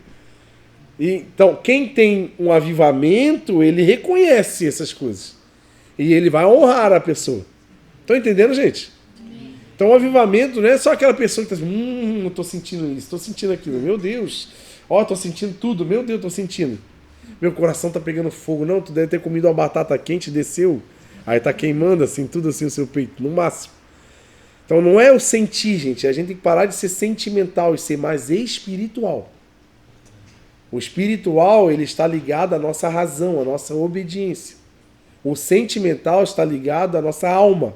Então, quem tem um avivamento, ele reconhece essas coisas. E ele vai honrar a pessoa. Estão entendendo, gente? Então, o avivamento não é só aquela pessoa que está assim, eu estou sentindo isso, estou sentindo aquilo, meu Deus. Estou sentindo tudo, meu Deus, estou sentindo. Meu coração está pegando fogo. Não, tu deve ter comido uma batata quente, desceu. Aí está queimando assim, tudo assim o seu peito, no máximo. Então, não é o sentir, gente. A gente tem que parar de ser sentimental e ser mais espiritual. O espiritual, ele está ligado à nossa razão, à nossa obediência. O sentimental está ligado à nossa alma.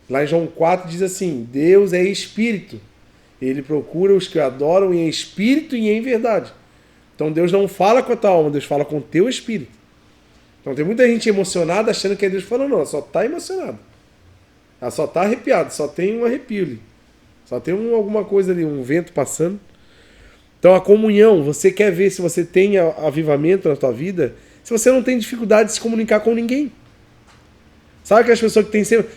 Lá em João 4 diz assim, Deus é espírito. Ele procura os que o adoram em espírito e em verdade. Então Deus não fala com a tua alma, Deus fala com o teu espírito. Então tem muita gente emocionada achando que é Deus falando, não, ela só está emocionada. Ela só está arrepiada, só tem um arrepio ali. Só tem alguma coisa ali, um vento passando. Então a comunhão, você quer ver se você tem avivamento na tua vida, se você não tem dificuldade de se comunicar com ninguém. Sabe aquelas pessoas que tem sempre...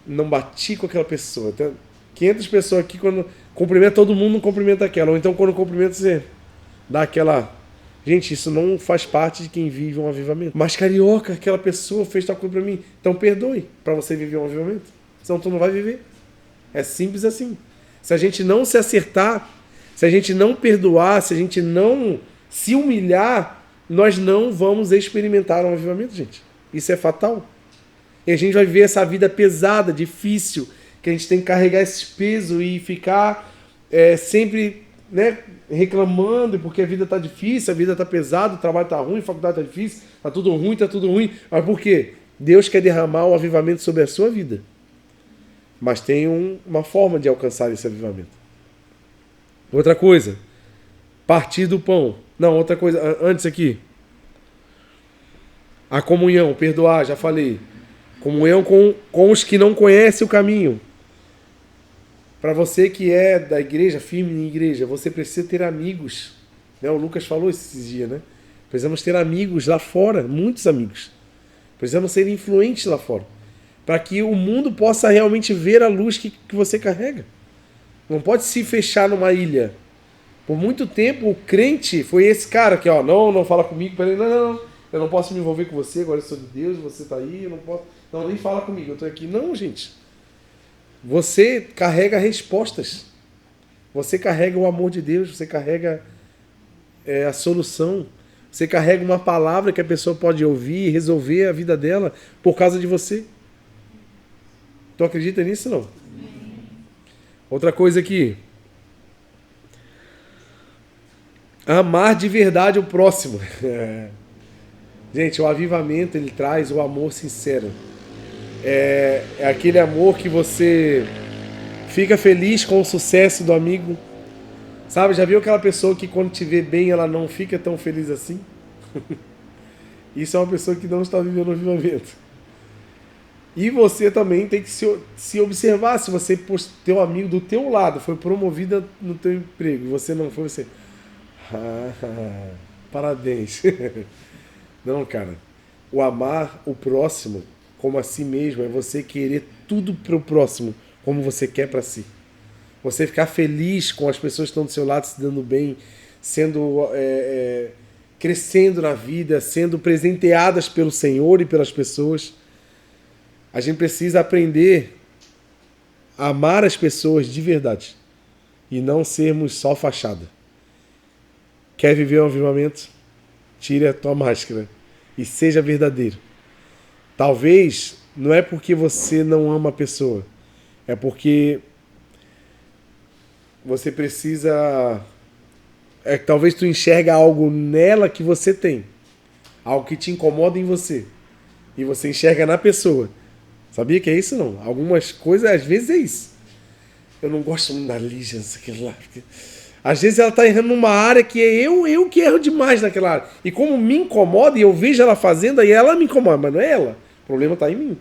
Não bati com aquela pessoa. Tem 500 pessoas aqui, quando cumprimenta todo mundo, não cumprimenta aquela. Ou então quando cumprimenta você dá aquela... Gente, isso não faz parte de quem vive um avivamento. Mas carioca, aquela pessoa fez tal coisa pra mim. Então perdoe para você viver um avivamento. Senão tu não vai viver. É simples assim. Se a gente não se acertar, se a gente não perdoar, se a gente não se humilhar, nós não vamos experimentar um avivamento, gente. Isso é fatal. E a gente vai viver essa vida pesada, difícil, que a gente tem que carregar esse peso e ficar sempre, né, reclamando porque a vida está difícil, a vida está pesada, o trabalho está ruim, a faculdade está difícil, está tudo ruim. Mas por quê? Deus quer derramar um avivamento sobre a sua vida. Mas tem uma forma de alcançar esse avivamento. Outra coisa, partir do pão. Não, outra coisa, antes aqui. A comunhão, perdoar, já falei. Comunhão com os que não conhecem o caminho. Para você que é da igreja, firme em igreja, você precisa ter amigos. Né? O Lucas falou esses dias, né? Precisamos ter amigos lá fora, muitos amigos. Precisamos ser influentes lá fora. Para que o mundo possa realmente ver a luz que você carrega. Não pode se fechar numa ilha. Por muito tempo, o crente foi esse cara que, não fala comigo. Não, eu não posso me envolver com você, agora eu sou de Deus, você está aí, eu não posso... Não, nem fala comigo, eu estou aqui. Não, gente. Você carrega respostas. Você carrega o amor de Deus, você carrega a solução. Você carrega uma palavra que a pessoa pode ouvir e resolver a vida dela por causa de você. Tu acredita nisso, não? Outra coisa aqui. Amar de verdade o próximo. Gente, o avivamento, ele traz o amor sincero. É aquele amor que você fica feliz com o sucesso do amigo. Sabe, já viu aquela pessoa que quando te vê bem, ela não fica tão feliz assim? Isso é uma pessoa que não está vivendo o avivamento. E você também tem que se observar. Se você, teu amigo do teu lado foi promovido no teu emprego e você não foi, você... parabéns. Não, cara. O amar o próximo como a si mesmo é você querer tudo pro próximo como você quer para si. Você ficar feliz com as pessoas que estão do seu lado se dando bem, sendo crescendo na vida, sendo presenteadas pelo Senhor e pelas pessoas. A gente precisa aprender a amar as pessoas de verdade e não sermos só fachada. Quer viver um avivamento? Tire a tua máscara e seja verdadeiro. Talvez não é porque você não ama a pessoa, é porque você precisa... talvez tu enxerga algo nela que você tem, algo que te incomoda em você, e você enxerga na pessoa. Sabia que é isso não? Algumas coisas, às vezes é isso. Eu não gosto muito da Lígia, não sei o que lá. Porque... às vezes ela está errando numa área que é eu que erro demais naquela área. E como me incomoda, e eu vejo ela fazendo, aí ela me incomoda, mas não é ela. O problema está em mim.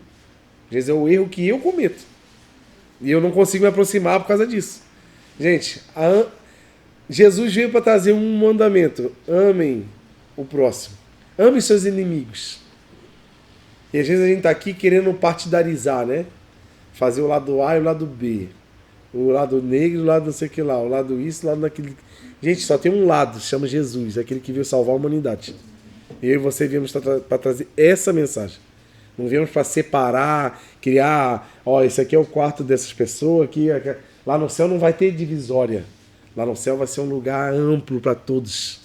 Às vezes é o erro que eu cometo. E eu não consigo me aproximar por causa disso. Gente, Jesus veio para trazer um mandamento. Amem o próximo. Amem seus inimigos. E às vezes a gente está aqui querendo partidarizar, né? Fazer o lado A e o lado B. O lado negro, o lado não sei o que lá. O lado isso, o lado daquele... Gente, só tem um lado, chama Jesus. Aquele que veio salvar a humanidade. Eu e você viemos para trazer essa mensagem. Não viemos para separar, criar... Ó, esse aqui é o quarto dessas pessoas. Aqui. Lá no céu não vai ter divisória. Lá no céu vai ser um lugar amplo para todos.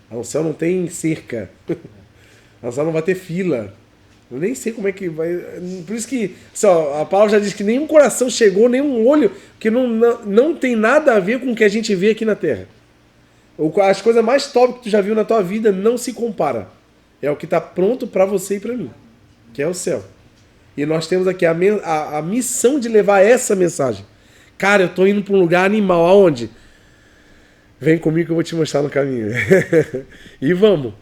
Lá no céu não tem cerca. Lá no céu não vai ter fila. Eu nem sei como é que vai... Por isso que a palavra já diz que nenhum coração chegou, nenhum olho, que não tem nada a ver com o que a gente vê aqui na Terra. As coisas mais top que tu já viu na tua vida não se compara. É o que está pronto para você e para mim, que é o céu. E nós temos aqui a missão de levar essa mensagem. Cara, eu estou indo para um lugar animal. Aonde? Vem comigo que eu vou te mostrar no caminho. E vamos.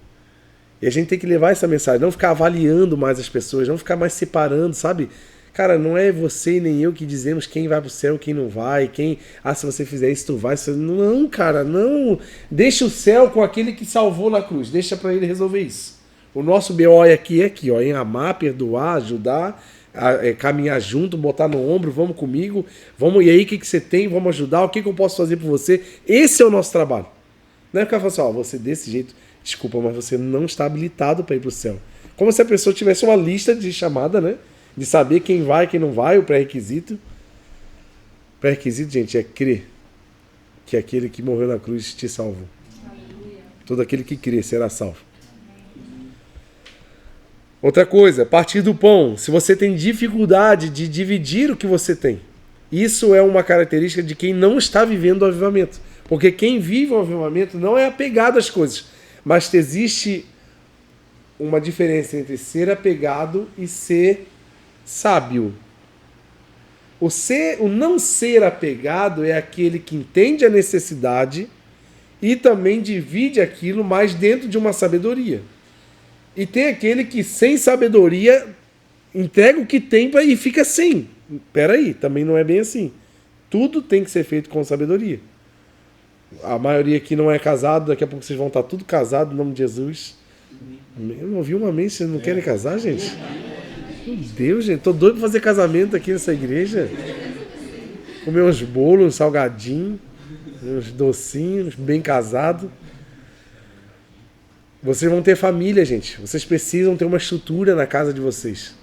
E a gente tem que levar essa mensagem, não ficar avaliando mais as pessoas, não ficar mais separando, sabe? Cara, não é você nem eu que dizemos quem vai pro céu, quem não vai, se você fizer isso, tu vai. Não, cara, não. Deixa o céu com aquele que salvou na cruz, deixa para ele resolver isso. O nosso BO aqui, ó, em amar, perdoar, ajudar, caminhar junto, botar no ombro, vamos comigo, vamos, e aí o que você tem, vamos ajudar, o que eu posso fazer por você? Esse é o nosso trabalho. Não é ficar falando assim, ó, você desse jeito... Desculpa, mas você não está habilitado para ir para o céu. Como se a pessoa tivesse uma lista de chamada, né? De saber quem vai, quem não vai, o pré-requisito. Pré-requisito, gente, é crer que aquele que morreu na cruz te salvou. Aleluia. Todo aquele que crê será salvo. Amém. Outra coisa, partir do pão. Se você tem dificuldade de dividir o que você tem, isso é uma característica de quem não está vivendo o avivamento. Porque quem vive o avivamento não é apegado às coisas. Mas existe uma diferença entre ser apegado e ser sábio. O não ser apegado é aquele que entende a necessidade e também divide aquilo, mas dentro de uma sabedoria. E tem aquele que, sem sabedoria, entrega o que tem e fica sem. Peraí, também não é bem assim. Tudo tem que ser feito com sabedoria. A maioria aqui não é casado, daqui a pouco vocês vão estar tudo casados em nome de Jesus. Eu não ouvi um amém, vocês não querem casar, gente? Meu Deus, gente, tô doido pra fazer casamento aqui nessa igreja. Comer uns bolos, uns salgadinhos, uns docinhos, bem casado. Vocês vão ter família, gente. Vocês precisam ter uma estrutura na casa de vocês.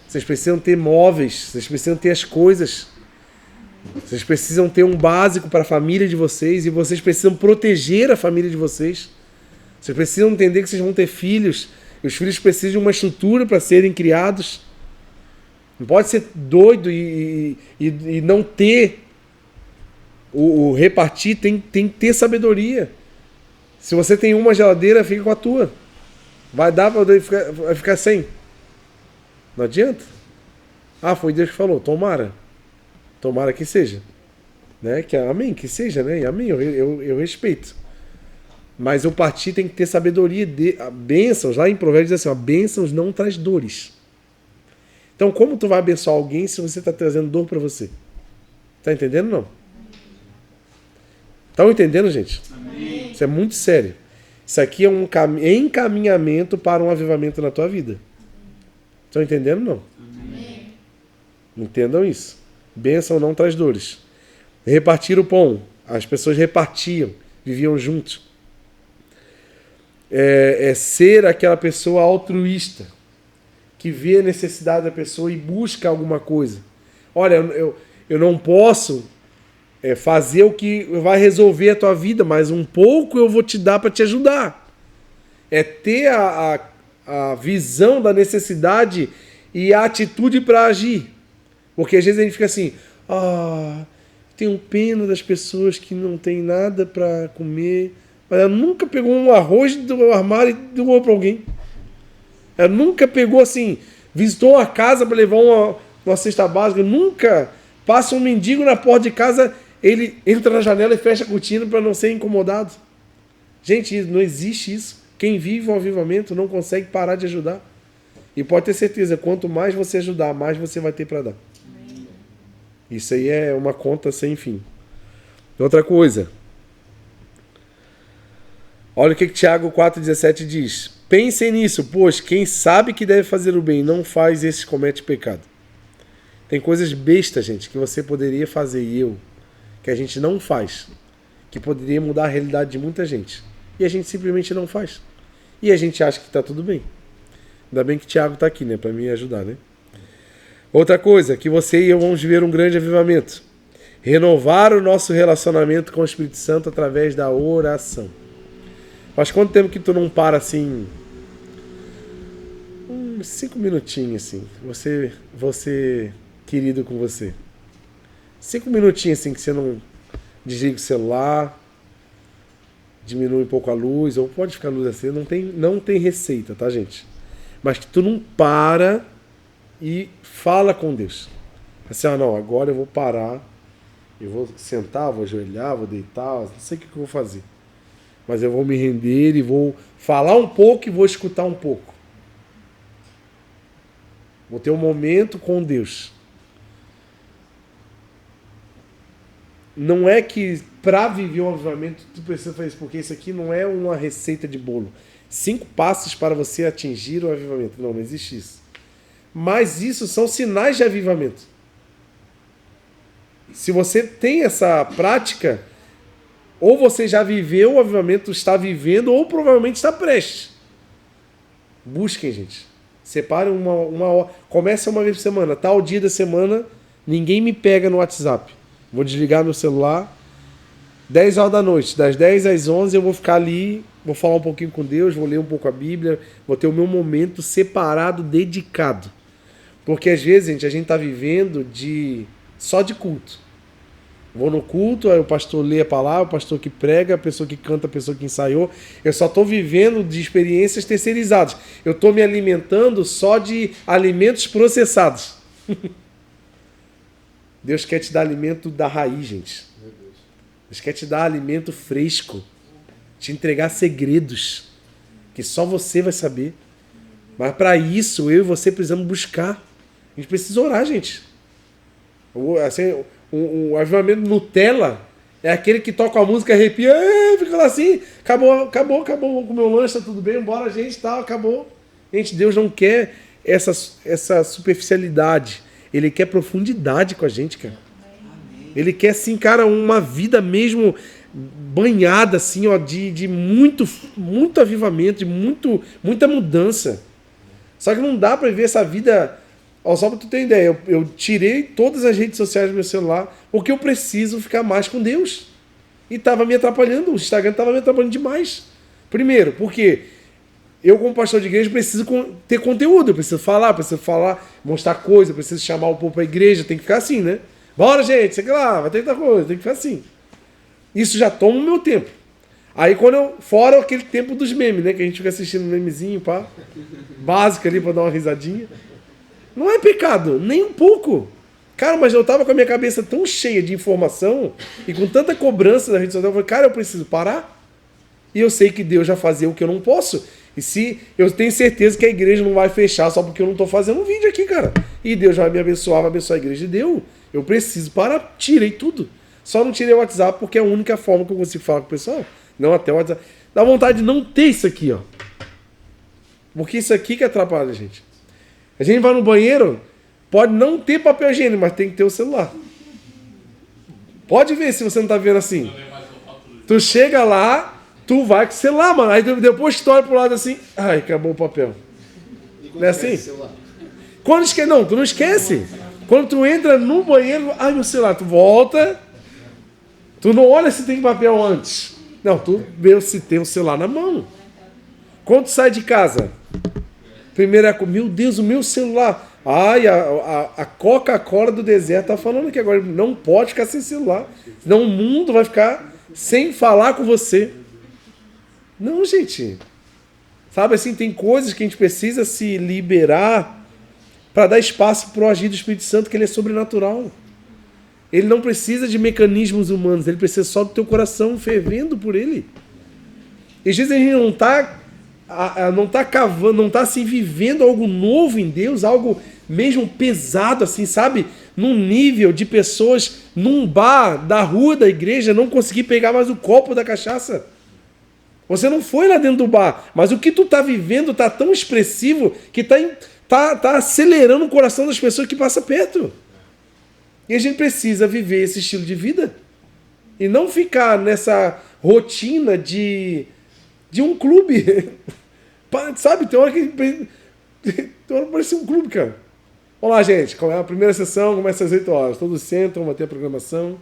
Vocês precisam ter móveis, vocês precisam ter as coisas. Vocês precisam ter um básico para a família de vocês e vocês precisam proteger a família de vocês. Vocês precisam entender que vocês vão ter filhos e os filhos precisam de uma estrutura para serem criados. Não pode ser doido e não ter o repartir, tem que ter sabedoria. Se você tem uma geladeira, fica com a tua. Vai dar para vai ficar sem? Não adianta. Ah, foi Deus que falou. Tomara. Tomara que seja. Né? Amém, que seja, né? Amém, eu respeito. Mas o partir tem que ter sabedoria. Bênçãos, lá em Provérbios diz assim, ó, bênçãos não traz dores. Então, como tu vai abençoar alguém se você está trazendo dor para você? Tá entendendo, não? Estão entendendo, gente? Amém. Isso é muito sério. Isso aqui é um encaminhamento para um avivamento na tua vida. Estão entendendo, não? Amém. Entendam isso. Bênção não traz dores. Repartir o pão. As pessoas repartiam, viviam juntos. É ser aquela pessoa altruísta, que vê a necessidade da pessoa e busca alguma coisa. Olha, eu não posso fazer o que vai resolver a tua vida, mas um pouco eu vou te dar para te ajudar. É ter a visão da necessidade e a atitude para agir. Porque às vezes a gente fica assim, tenho pena das pessoas que não tem nada para comer, mas ela nunca pegou um arroz do armário e doou para alguém. Ela nunca pegou assim, visitou uma casa para levar uma cesta básica, nunca passa um mendigo na porta de casa, ele entra na janela e fecha a cortina para não ser incomodado. Gente, não existe isso. Quem vive um avivamento não consegue parar de ajudar. E pode ter certeza, quanto mais você ajudar, mais você vai ter para dar. Amém. Isso aí é uma conta sem fim. Outra coisa. Olha o que Tiago 4,17 diz. Pensem nisso, pois quem sabe que deve fazer o bem não faz, esse comete pecado. Tem coisas bestas, gente, que você poderia fazer e que a gente não faz, que poderia mudar a realidade de muita gente. E a gente simplesmente não faz. E a gente acha que está tudo bem. Ainda bem que o Thiago está aqui, né, para me ajudar, né? Outra coisa, que você e eu vamos ver um grande avivamento. Renovar o nosso relacionamento com o Espírito Santo através da oração. Faz quanto tempo que tu não para assim? 5 minutinhos assim. Você querido com você. 5 minutinhos assim que você não desliga o celular, diminui um pouco a luz, ou pode ficar a luz assim, não tem receita, tá, gente? Mas que tu não para e fala com Deus. Assim, não, agora eu vou parar, eu vou sentar, vou ajoelhar, vou deitar, não sei o que eu vou fazer. Mas eu vou me render e vou falar um pouco e vou escutar um pouco. Vou ter um momento com Deus. Não é que para viver um avivamento tu precisa fazer isso, porque isso aqui não é uma receita de bolo. 5 passos para você atingir o avivamento. Não existe isso. Mas isso são sinais de avivamento. Se você tem essa prática, ou você já viveu o avivamento, está vivendo, ou provavelmente está prestes. Busquem, gente. Separem uma hora. Começa uma vez por semana. Tal dia da semana, ninguém me pega no WhatsApp. Vou desligar meu celular. 10 horas da noite. Das 10 às 11 eu vou ficar ali, vou falar um pouquinho com Deus, vou ler um pouco a Bíblia, vou ter o meu momento separado, dedicado. Porque às vezes, gente, a gente está vivendo só de culto. Vou no culto, aí o pastor lê a palavra, o pastor que prega, a pessoa que canta, a pessoa que ensaiou. Eu só estou vivendo de experiências terceirizadas. Eu estou me alimentando só de alimentos processados. Deus quer te dar alimento da raiz, gente. Deus quer te dar alimento fresco. Te entregar segredos que só você vai saber. Mas para isso, eu e você precisamos buscar. A gente precisa orar, gente. Assim, o avivamento Nutella é aquele que toca a música, arrepia, fica lá assim, acabou com o meu lanche, tá tudo bem, bora gente, tá, acabou. Gente, Deus não quer essa superficialidade, Ele quer profundidade com a gente, cara. Ele quer, assim, cara, uma vida mesmo banhada, assim, ó, de muito avivamento, de muita mudança. Só que não dá pra viver essa vida... Só para tu ter ideia, eu tirei todas as redes sociais do meu celular porque eu preciso ficar mais com Deus. E estava me atrapalhando, o Instagram estava me atrapalhando demais. Primeiro, porque eu, como pastor de igreja, preciso ter conteúdo, eu preciso falar, mostrar coisa, preciso chamar o povo para a igreja, tem que ficar assim, né? Bora, gente, sei lá, vai ter que dar coisa, tem que ficar assim. Isso já toma o meu tempo. Aí fora aquele tempo dos memes, né? Que a gente fica assistindo um memezinho, pá. Básico ali pra dar uma risadinha. Não é pecado, nem um pouco. Cara, mas eu tava com a minha cabeça tão cheia de informação e com tanta cobrança da rede social, eu falei, cara, eu preciso parar. E eu sei que Deus já fazia o que eu não posso. E se eu tenho certeza que a igreja não vai fechar só porque eu não tô fazendo um vídeo aqui, cara. E Deus vai me abençoar, vai abençoar a igreja. E deu. Eu preciso parar. Tirei tudo. Só não tirei o WhatsApp porque é a única forma que eu consigo falar com o pessoal. Não até o WhatsApp. Dá vontade de não ter isso aqui, ó. Porque isso aqui que atrapalha a gente. A gente vai no banheiro, pode não ter papel higiênico, mas tem que ter o celular. Pode ver se você não tá vendo assim. Tu chega lá, tu vai com o celular, mano. Aí depois que tu olha pro lado assim, ai, acabou o papel. Não é assim? Quando esquece, não, tu não esquece. Quando tu entra no banheiro, ai, meu celular, tu volta, tu não olha se tem papel antes. Não, tu vê se tem o celular na mão. Quando tu sai de casa, primeiro é, meu Deus, o meu celular. Ai, a Coca-Cola do deserto tá falando que agora não pode ficar sem celular. Senão o mundo vai ficar sem falar com você. Não, gente. Sabe assim, tem coisas que a gente precisa se liberar para dar espaço para o agir do Espírito Santo, que ele é sobrenatural. Ele não precisa de mecanismos humanos, ele precisa só do teu coração fervendo por ele. E às vezes a gente não está cavando, não está assim, vivendo algo novo em Deus, algo mesmo pesado, assim, sabe? Num nível de pessoas num bar da rua da igreja não conseguir pegar mais o copo da cachaça. Você não foi lá dentro do bar, mas o que tu está vivendo está tão expressivo que tá acelerando o coração das pessoas que passam perto. E a gente precisa viver esse estilo de vida. E não ficar nessa rotina de um clube. Sabe, tem hora que parece um clube, cara. Vamos lá, gente. A primeira sessão começa às 8 horas. Todos sentam, vai ter a programação.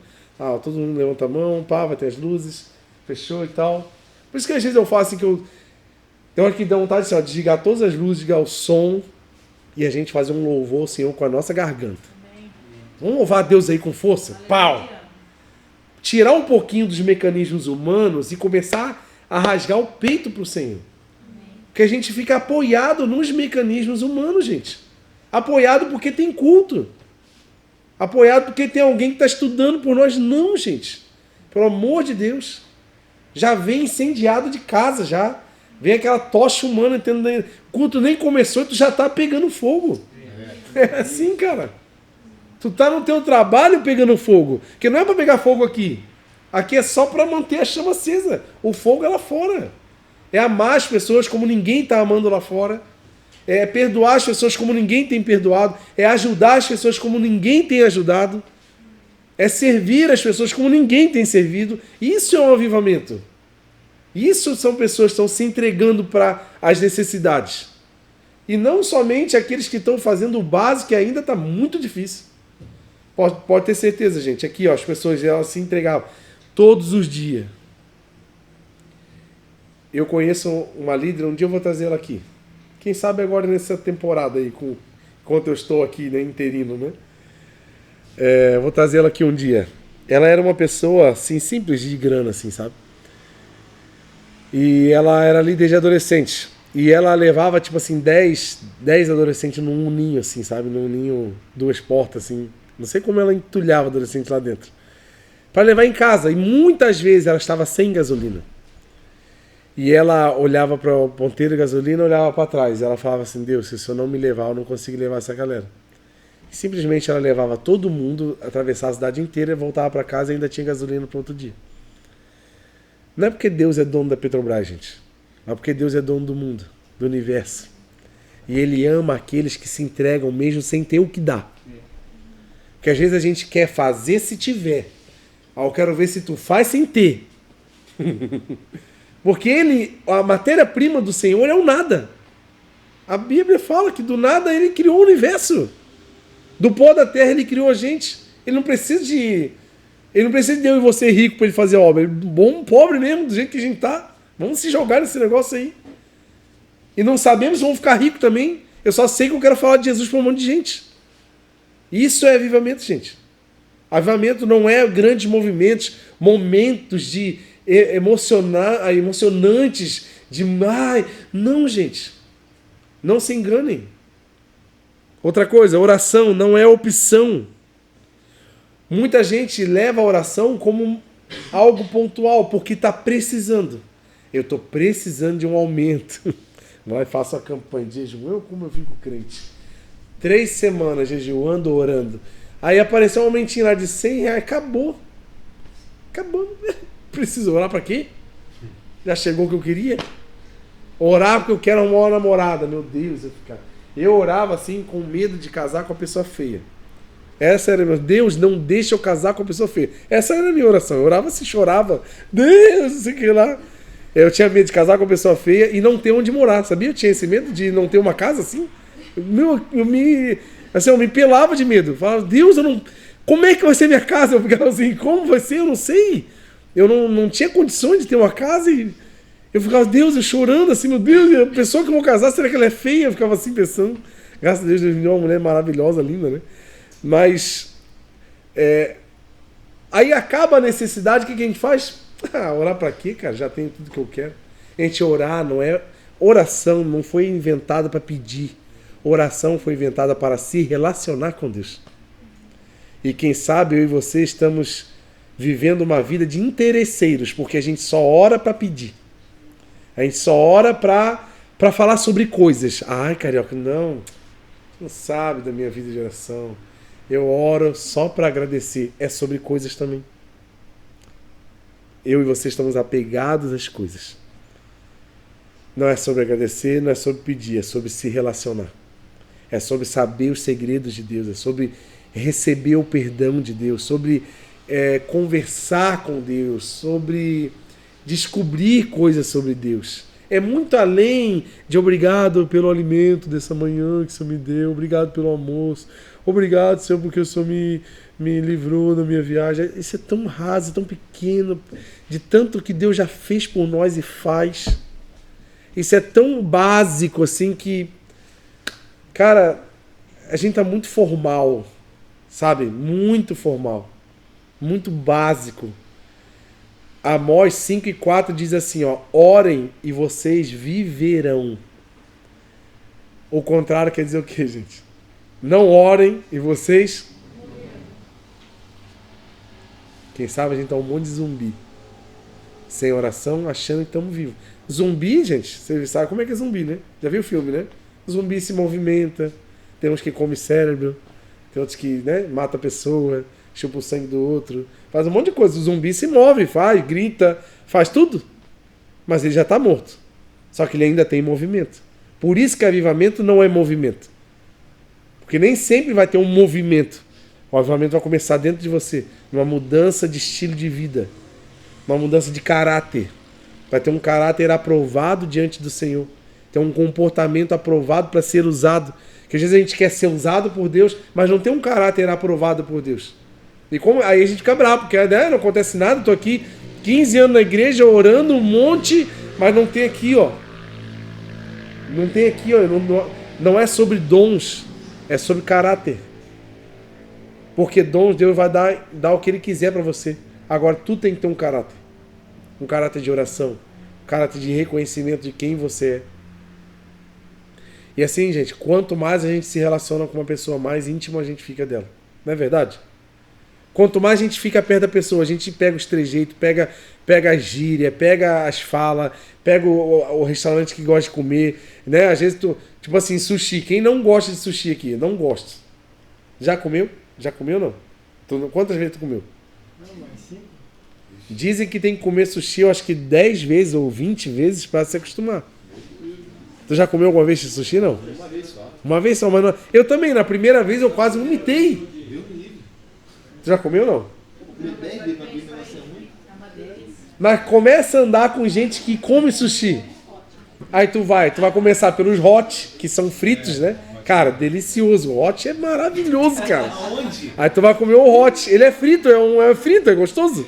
Todo mundo levanta a mão, vai ter as luzes. Fechou e tal. Por isso que às vezes eu faço assim que tem hora que dá vontade de desligar todas as luzes, desligar o som e a gente fazer um louvor ao Senhor com a nossa garganta. Vamos louvar a Deus aí com força? Pau! Tirar um pouquinho dos mecanismos humanos e começar a rasgar o peito pro Senhor. Porque a gente fica apoiado nos mecanismos humanos, gente. Apoiado porque tem culto. Apoiado porque tem alguém que está estudando por nós. Não, gente. Pelo amor de Deus. Já vem incendiado de casa, já. Vem aquela tocha humana. O culto nem começou e tu já está pegando fogo. É assim, cara. Tu tá no teu trabalho pegando fogo. Porque não é para pegar fogo aqui. Aqui é só para manter a chama acesa. O fogo é lá fora. É amar as pessoas como ninguém está amando lá fora. É perdoar as pessoas como ninguém tem perdoado. É ajudar as pessoas como ninguém tem ajudado. É servir as pessoas como ninguém tem servido. Isso é um avivamento. Isso são pessoas que estão se entregando para as necessidades. E não somente aqueles que estão fazendo o básico, que ainda está muito difícil. Pode ter certeza, gente. Aqui, ó, as pessoas elas se entregavam todos os dias. Eu conheço uma líder, um dia eu vou trazer ela aqui. Quem sabe agora nessa temporada aí, enquanto eu estou aqui, né, interino, né? Vou trazer ela aqui um dia. Ela era uma pessoa, assim, simples de grana, assim, sabe? E ela era líder de adolescente. E ela levava, tipo assim, 10 adolescentes num ninho, assim, sabe? Num ninho, 2 portas, assim. Não sei como ela entulhava adolescente lá dentro. Para levar em casa. E muitas vezes ela estava sem gasolina. E ela olhava para o ponteiro de gasolina e olhava para trás. Ela falava assim, Deus, se o Senhor não me levar, eu não consigo levar essa galera. E simplesmente ela levava todo mundo, atravessava a cidade inteira, voltava para casa e ainda tinha gasolina para outro dia. Não é porque Deus é dono da Petrobras, gente. Mas porque Deus é dono do mundo, do universo. E Ele ama aqueles que se entregam mesmo sem ter o que dar. Porque às vezes a gente quer fazer se tiver. Eu quero ver se tu faz sem ter. Porque a matéria-prima do Senhor é o nada. A Bíblia fala que do nada Ele criou o universo. Do pó da terra Ele criou a gente. Ele não precisa de eu e você rico para Ele fazer a obra. Ele é bom, pobre mesmo, do jeito que a gente tá. Vamos se jogar nesse negócio aí. E não sabemos se vamos ficar ricos também. Eu só sei que eu quero falar de Jesus para um monte de gente. Isso é avivamento, gente. Avivamento não é grandes movimentos, momentos de emocionantes demais. Não, gente. Não se enganem. Outra coisa, oração não é opção. Muita gente leva a oração como algo pontual, porque está precisando. Eu estou precisando de um aumento. Vai e faço a campanha de jejum. Como eu fico crente. 3 semanas jejuando, orando. Aí apareceu um aumentinho lá de R$100. Acabou. Preciso orar para quê? Já chegou o que eu queria? Orar porque eu quero uma namorada. Meu Deus, eu orava assim com medo de casar com a pessoa feia. Essa era meu Deus, não deixa eu casar com a pessoa feia. Essa era a minha oração. Eu orava assim, chorava. Deus, não sei o que lá. Eu tinha medo de casar com a pessoa feia e não ter onde morar, sabia? Eu tinha esse medo de não ter uma casa assim. Eu me pelava de medo. Eu falava, Deus, como é que vai ser minha casa? Eu ficava assim, como vai ser? Eu não sei. Eu não tinha condições de ter uma casa e eu ficava, Deus, eu chorando assim, meu Deus, a pessoa que eu vou casar, será que ela é feia? Eu ficava assim pensando. Graças a Deus, Deus me deu uma mulher maravilhosa, linda, né? Mas, aí acaba a necessidade, o que a gente faz? Orar pra quê, cara? Já tenho tudo que eu quero. A gente orar, não é... Oração não foi inventada para pedir. Oração foi inventada para se relacionar com Deus. E quem sabe eu e você estamos vivendo uma vida de interesseiros, porque a gente só ora para pedir. A gente só ora para falar sobre coisas. Ai, carioca, não sabe da minha vida de oração. Eu oro só para agradecer. É sobre coisas também. Eu e você estamos apegados às coisas. Não é sobre agradecer, não é sobre pedir, é sobre se relacionar. É sobre saber os segredos de Deus, é sobre receber o perdão de Deus, sobre conversar com Deus, sobre descobrir coisas sobre Deus. É muito além de obrigado pelo alimento dessa manhã que o Senhor me deu, obrigado pelo almoço, obrigado, Senhor, porque o Senhor me livrou da minha viagem. Isso é tão raso, tão pequeno, de tanto que Deus já fez por nós e faz. Isso é tão básico assim que, cara, a gente tá muito formal, sabe? Muito formal, muito básico. Amós 5:4 diz assim, ó, orem e vocês viverão. O contrário quer dizer o quê, gente? Não orem e vocês... Quem sabe a gente tá um monte de zumbi. Sem oração, achando que estamos vivos. Zumbi, gente, você sabe como é que é zumbi, né? Já viu o filme, né? Zumbi se movimenta, tem uns que come cérebro, tem outros que, né, mata a pessoa, chupa o sangue do outro, faz um monte de coisa. O zumbi se move, faz, grita, faz tudo. Mas ele já está morto. Só que ele ainda tem movimento. Por isso que avivamento não é movimento. Porque nem sempre vai ter um movimento. O avivamento vai começar dentro de você, numa mudança de estilo de vida, uma mudança de caráter. Vai ter um caráter aprovado diante do Senhor. Tem um comportamento aprovado para ser usado. Porque às vezes a gente quer ser usado por Deus, mas não tem um caráter aprovado por Deus. E como aí a gente fica bravo, porque não acontece nada, estou aqui 15 anos na igreja orando um monte, mas não tem aqui, ó. Não tem aqui, ó. Não é sobre dons, é sobre caráter. Porque dons Deus vai dar o que Ele quiser para você. Agora tu tem que ter um caráter. Um caráter de oração, um caráter de reconhecimento de quem você é. E assim, gente, quanto mais a gente se relaciona com uma pessoa, mais íntimo a gente fica dela. Não é verdade? Quanto mais a gente fica perto da pessoa, a gente pega os trejeitos, pega a gíria, pega as falas, pega o restaurante que gosta de comer, né? Às vezes tipo assim, sushi. Quem não gosta de sushi aqui? Não gosta. Já comeu? Já comeu ou não? Quantas vezes tu comeu? Não, mas 5. Dizem que tem que comer sushi, eu acho que 10 vezes ou 20 vezes para se acostumar. Tu já comeu alguma vez sushi, não? Uma vez só. Uma vez só, mas não... Eu também, na primeira vez eu quase vomitei. Tu já comeu, não? Mas começa a andar com gente que come sushi. Aí tu vai começar pelos hot, que são fritos, né? Cara, delicioso. O hot é maravilhoso, cara. Aí tu vai comer o hot. Ele é frito, é frito, é gostoso.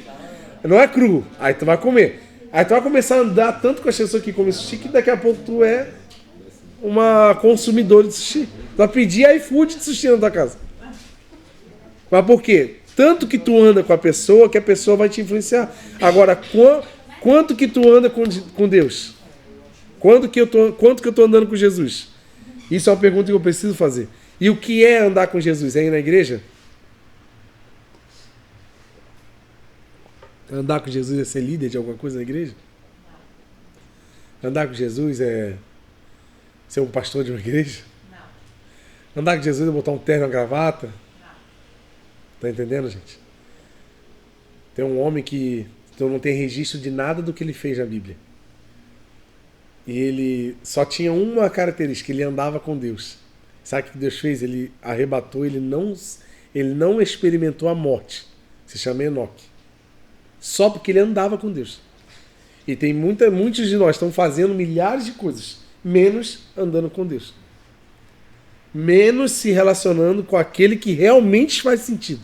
Não é cru. Aí tu vai comer. Aí tu vai começar a andar tanto com as pessoas que comem sushi que daqui a pouco tu é uma consumidora de sushi. Tu vai pedir iFood de sushi na tua casa. Mas por quê? Tanto que tu anda com a pessoa que a pessoa vai te influenciar. Agora, Quanto que tu anda com Deus? Quanto que eu tô andando com Jesus? Isso é uma pergunta que eu preciso fazer. E o que é andar com Jesus? É ir na igreja? Andar com Jesus é ser líder de alguma coisa na igreja? Andar com Jesus é ser um pastor de uma igreja? Não. Andar com Jesus é botar um terno e uma gravata? Não. Tá entendendo, gente? Tem um homem que não tem registro de nada do que ele fez na Bíblia. E ele só tinha uma característica, ele andava com Deus. Sabe o que Deus fez? Ele arrebatou, ele não experimentou a morte. Se chama Enoque. Só porque ele andava com Deus. E tem muitos de nós estão fazendo milhares de coisas, menos andando com Deus. Menos se relacionando com aquele que realmente faz sentido.